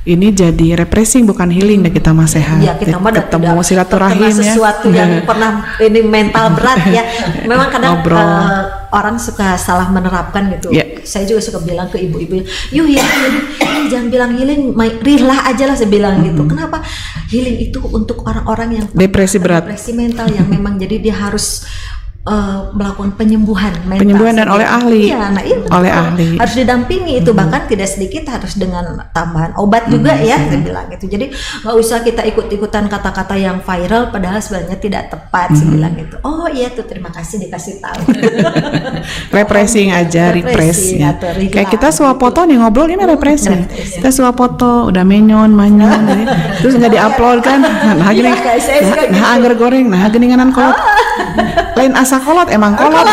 ini jadi refreshing bukan healing dan kita mah sehat. Iya, kita mah ketemu silaturahim ya. Sesuatu yang pernah ini mental berat ya. Memang kadang orang suka salah menerapkan gitu. Yeah. Saya juga suka bilang ke ibu-ibu, "Yuk ya, jangan bilang healing, rihlah aja lah," saya bilang gitu. Kenapa? Healing itu untuk orang-orang yang depresi berat, depresi mental yang memang jadi dia harus melakukan penyembuhan mental. Penyembuhan dan oleh ahli. Iya, nah itu oleh ahli. Harus didampingi itu bahkan tidak sedikit harus dengan tambahan obat juga ya, saya bilang gitu. Jadi nggak usah kita ikut-ikutan kata-kata yang viral padahal sebenarnya tidak tepat, saya bilang gitu. Oh iya tuh terima kasih dikasih tahu. Refreshing aja, refresh. Ya. Kayak kita swapoto nih ngobrol ini refreshing. Kita swapoto udah manyon, terus nggak diupload kan. Nah gini, nah anggar goreng, nah geninganan kolot. Lain asa kolot emang kolot.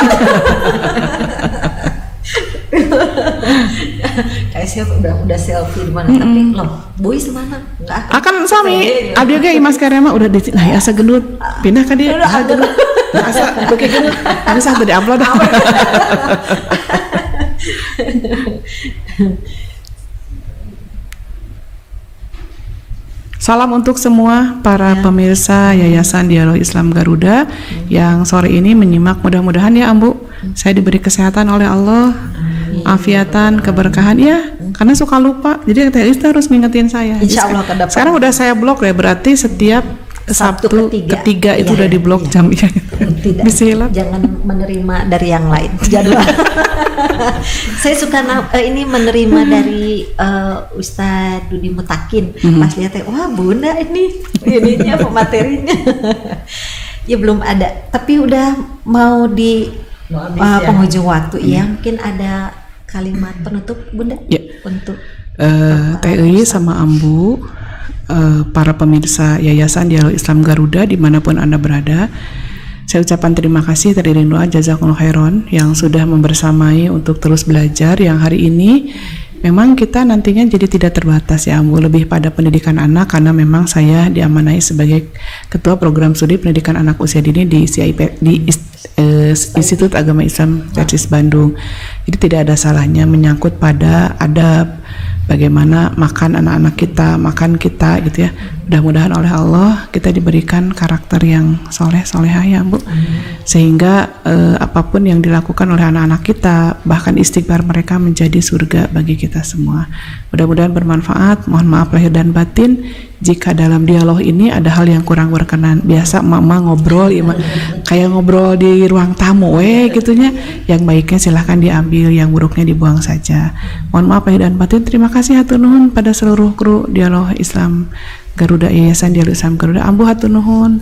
Kayak saya udah selfie di mana tapi loh boy semana enggak akan sami abdi ge imas karema udah di nah asa gendut pindah ke dia asa gendut asa beuki gendut asa tadi upload. Salam untuk semua para pemirsa Yayasan Dialog Islam Garuda yang sore ini menyimak. Mudah-mudahan ya Ambu, saya diberi kesehatan oleh Allah, afiatan, keberkahan ya. Karena suka lupa, jadi Teh Ista harus ngingetin saya. Insya Allah ke depan. Sekarang udah saya blok ya, berarti setiap Sabtu ketiga itu Iya, udah di blok iya. jam ya. Tidak, Bisa hilap. jangan menerima dari yang lain jadwal. Saya suka ini menerima dari Ustadz Dudi Mutakin. Pas lihat wah Bunda ininya pematerinya. Ya belum ada, tapi udah mau di Mau habis ya. penghujung waktu ya. Mungkin ada kalimat penutup Bunda Ya. untuk TI sama Ambu, para pemirsa Yayasan Dialog Islam Garuda dimanapun Anda berada, saya ucapkan terima kasih teriring doa jazakumullah khairan yang sudah membersamai untuk terus belajar. Yang hari ini memang kita nantinya jadi tidak terbatas ya Ambu, lebih pada pendidikan anak karena memang saya diamanai sebagai Ketua Program Studi Pendidikan Anak Usia Dini di CIP di Institut Agama Islam Persis Bandung. Jadi tidak ada salahnya menyangkut pada adab bagaimana makan anak-anak kita, makan kita gitu ya. Mudah-mudahan oleh Allah kita diberikan karakter yang soleh-solehah ya Bu. Sehingga apapun yang dilakukan oleh anak-anak kita, bahkan istighfar mereka menjadi surga bagi kita semua. Mudah-mudahan bermanfaat. Mohon maaf lahir dan batin jika dalam dialog ini ada hal yang kurang berkenan. Biasa mama ngobrol kayak ngobrol di ruang tamu gitunya. Yang baiknya silahkan diambil, yang buruknya dibuang saja. Mohon maaf lahir dan batin. Terima kasih hatur nuhun pada seluruh kru Dialog Islam Garuda, Yayasan Dialog Islam Garuda. Ambu hatur nuhun.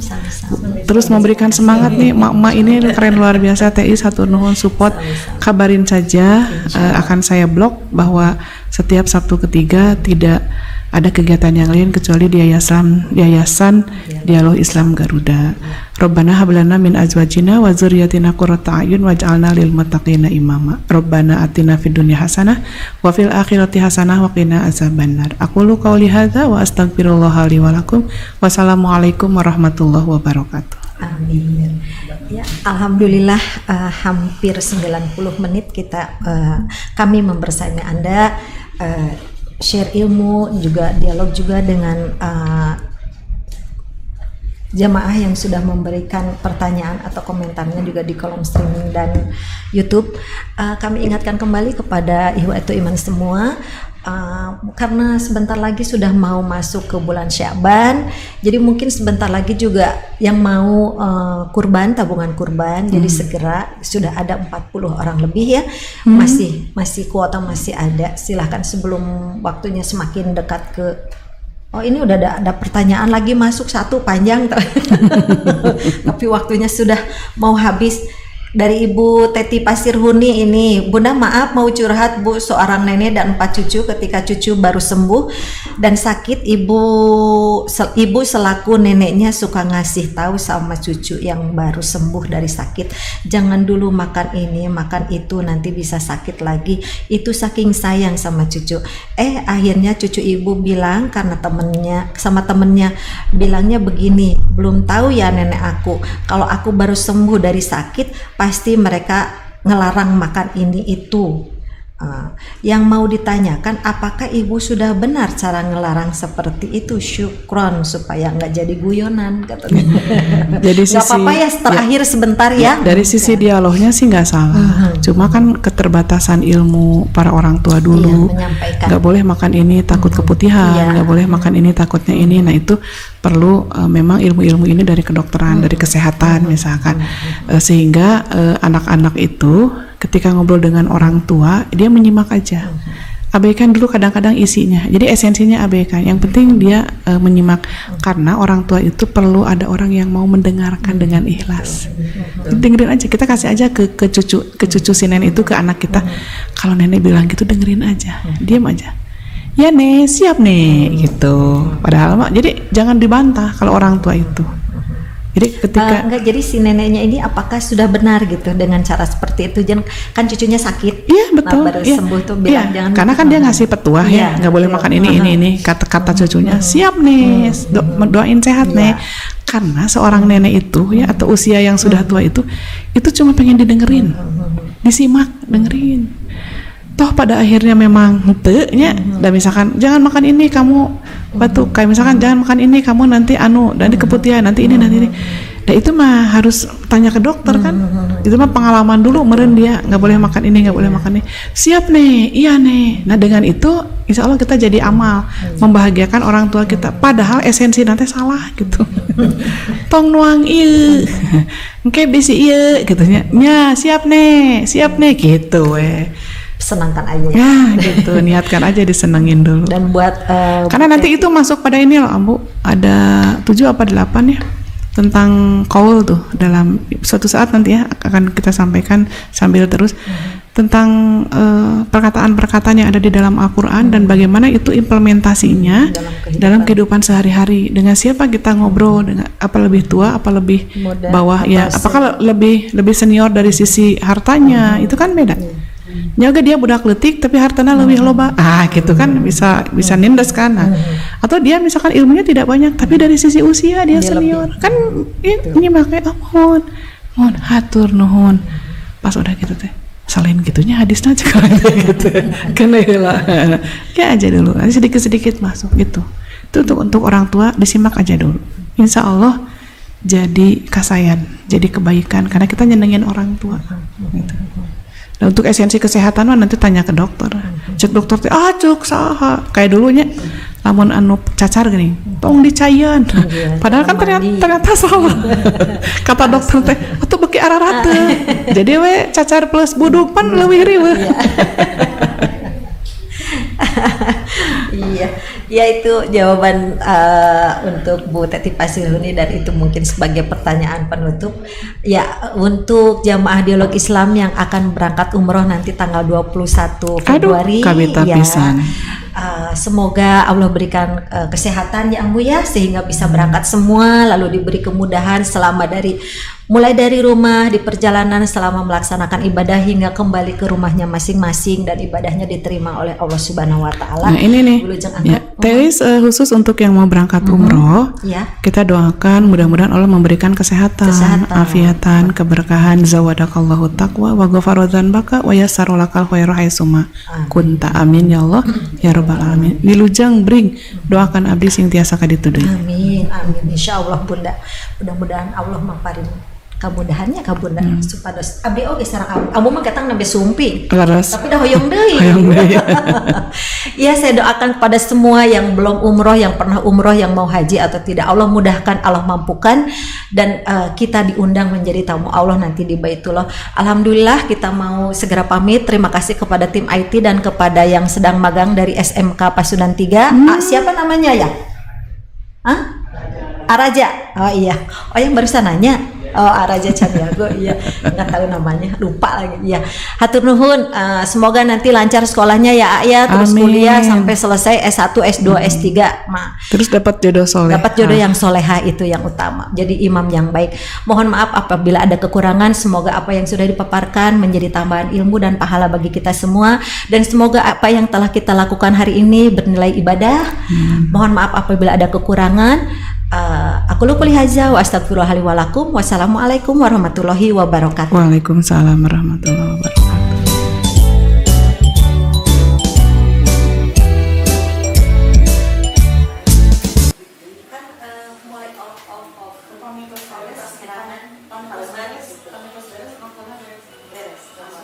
Terus memberikan semangat nih mak-mak ini keren luar biasa. TI hatur nuhun support. Kabarin saja akan saya blog bahwa setiap Sabtu ketiga tidak ada kegiatan yang lain kecuali di Yayasan Dialog Islam Garuda. Rabbana hablana min azwajina wa dzurriyyatina qurrata a'yun waj'alna lil muttaqina imama. Rabbana atina fid dunya hasanah wa fil akhirati hasanah wa qina azabannar. Aqulu qouli hadza wa astaghfirullaha li wa lakum. Wassalamualaikum warahmatullahi wabarakatuh. Amin. Ya, alhamdulillah hampir 90 menit kami membersamai Anda, share ilmu juga dialog juga dengan jamaah yang sudah memberikan pertanyaan atau komentarnya juga di kolom streaming dan YouTube. Kami ingatkan kembali kepada ikhwatul iman semua, karena sebentar lagi sudah mau masuk ke bulan Sya'ban, jadi mungkin sebentar lagi juga yang mau tabungan kurban, jadi segera sudah ada 40 orang lebih ya, masih kuota masih ada. Silahkan sebelum waktunya semakin dekat ke ini udah ada pertanyaan lagi masuk satu panjang tapi waktunya sudah mau habis. Dari Ibu Teti Pasirhuni ini, Bunda maaf mau curhat Bu, seorang nenek dan 4 cucu ketika cucu baru sembuh dan sakit, ibu selaku neneknya suka ngasih tahu sama cucu yang baru sembuh dari sakit, jangan dulu makan ini makan itu nanti bisa sakit lagi. Itu saking sayang sama cucu. Akhirnya cucu ibu bilang karena temennya bilangnya begini, belum tahu ya nenek aku, kalau aku baru sembuh dari sakit pasti mereka ngelarang makan ini itu. Yang mau ditanyakan, apakah ibu sudah benar cara ngelarang seperti itu? Syukron, supaya nggak jadi guyonan katanya. Jadi nggak apa-apa ya, terakhir sebentar ya. Dari sisi dialognya sih nggak salah. Cuma kan keterbatasan ilmu para orang tua dulu. Menyampaikan. Nggak boleh makan ini takut keputihan, nggak boleh makan ini takutnya ini. Nah itu perlu memang ilmu-ilmu ini dari kedokteran, dari kesehatan misalkan, sehingga anak-anak itu ketika ngobrol dengan orang tua dia menyimak aja, abaikan dulu kadang-kadang isinya, jadi esensinya abaikan, yang penting dia menyimak, karena orang tua itu perlu ada orang yang mau mendengarkan dengan ikhlas. Dengerin aja, kita kasih aja ke cucu si nenek itu, ke anak kita, kalau nenek bilang gitu dengerin aja, diam aja, ya nih siap nih gitu. Padahal jadi jangan dibantah kalau orang tua itu. Jadi ketika jadi si neneknya ini apakah sudah benar gitu dengan cara seperti itu? Jangan, kan cucunya sakit. Iya betul. Baru sembuh tuh bilang jangan. Karena kan dia ngasih petuah ya, nggak boleh makan ini. Kata cucunya siap nih, doain sehat nih. Karena seorang nenek itu ya, atau usia yang sudah tua itu cuma pengen didengerin, disimak, dengerin. Toh pada akhirnya memang nya, dan misalkan jangan makan ini kamu kayak misalkan jangan makan ini kamu nanti dan di keputihan nanti ini. Nah itu mah harus tanya ke dokter kan. Itu mah pengalaman dulu, meren dia nggak boleh makan ini, nggak boleh makan ini. Siap nih, iya nih. Nah dengan itu insya Allah kita jadi amal, membahagiakan orang tua kita. Padahal esensi nanti salah gitu. Tong nuang iya, engke bisi iya gitu nya. Siap nih gitu weh. Senangkan aja ya. Ya gitu, niatkan aja disenengin dulu. Dan buat karena nanti itu masuk pada ini loh Ambu, ada 7 apa 8 ya tentang qaul tuh, dalam suatu saat nanti ya akan kita sampaikan sambil terus tentang perkataan-perkataan yang ada di dalam Al-Quran dan bagaimana itu implementasinya dalam kehidupan sehari-hari. Dengan siapa kita ngobrol, dengan apa lebih tua, apa lebih muda, bawah ya, apakah lebih senior dari sisi hartanya, itu kan beda. Nyaga dia budak letik tapi hartanya lebih loba, gitu kan bisa nindas kan. Atau dia misalkan ilmunya tidak banyak tapi dari sisi usia dia senior lebih. Kan ini makanya mohon hatur nuhun, pas udah gitu teh selain gitunya hadisnya aja kan gitu kena lah ya aja dulu nanti sedikit masuk gitu. Itu untuk orang tua disimak aja dulu, insya Allah jadi kasayan, jadi kebaikan karena kita nyenengin orang tua gitu. Nah, untuk esensi kesehatan mah nanti tanya ke dokter. Cek dokter teh cuk saha kayak dulunya lamun anu cacar gini tong dicayan. Padahal kan ternyata salah. Kata dokter teh atuh beki ararate. Jadi we cacar plus buduk pan leuwih riweuh. Iya, ya itu jawaban untuk Bu Teti Pasiluni dan itu mungkin sebagai pertanyaan penutup. Ya, untuk jamaah dialog Islam yang akan berangkat umroh nanti tanggal 21 Februari. Ya, semoga Allah berikan kesehatan ya Ambu ya, sehingga bisa berangkat semua lalu diberi kemudahan selama mulai dari rumah di perjalanan selama melaksanakan ibadah hingga kembali ke rumahnya masing-masing dan ibadahnya diterima oleh Allah Subhanahu wa taala. Nah, ini nih. Ya, Telis khusus untuk yang mau berangkat umroh. Ya. Kita doakan mudah-mudahan Allah memberikan kesehatan, afiatan, keberkahan, zawadakallahu taqwa wa ghafara dzanbaka wa yassara lakal khairu haitsuma kunta. Amin ya Allah ya rabbal alamin. Wilujeng bring doakan abdi sing tiasa kaditudeui. Amin. Insyaallah Bunda. Mudah-mudahan Allah maparin kemudahannya ka Bunda supados abdi oge sareng Ambu mah ketang nembe sumpi. Tapi dah hoyong deui. Ya, saya doakan kepada semua yang belum umroh, yang pernah umroh, yang mau haji atau tidak, Allah mudahkan, Allah mampukan dan kita diundang menjadi tamu Allah nanti di Baitullah. Alhamdulillah kita mau segera pamit. Terima kasih kepada tim IT dan kepada yang sedang magang dari SMK Pasundan 3. Siapa namanya ya? Araja. Oh iya. Oh yang barusan nanya. Oh Araja Caniago, iya nggak tahu namanya, lupa lagi. Ya, hatur nuhun. Semoga nanti lancar sekolahnya ya, terus kuliah sampai selesai S1, S2, S3. Terus dapat jodoh soleh. Dapat jodoh yang soleha itu yang utama. Jadi imam yang baik. Mohon maaf apabila ada kekurangan. Semoga apa yang sudah dipaparkan menjadi tambahan ilmu dan pahala bagi kita semua. Dan semoga apa yang telah kita lakukan hari ini bernilai ibadah. Mohon maaf apabila ada kekurangan. Aku lupa lihaza wa astagfirullahaladzim wa lakum. Wassalamualaikum warahmatullahi wabarakatuh. Waalaikumsalam warahmatullahi wabarakatuh.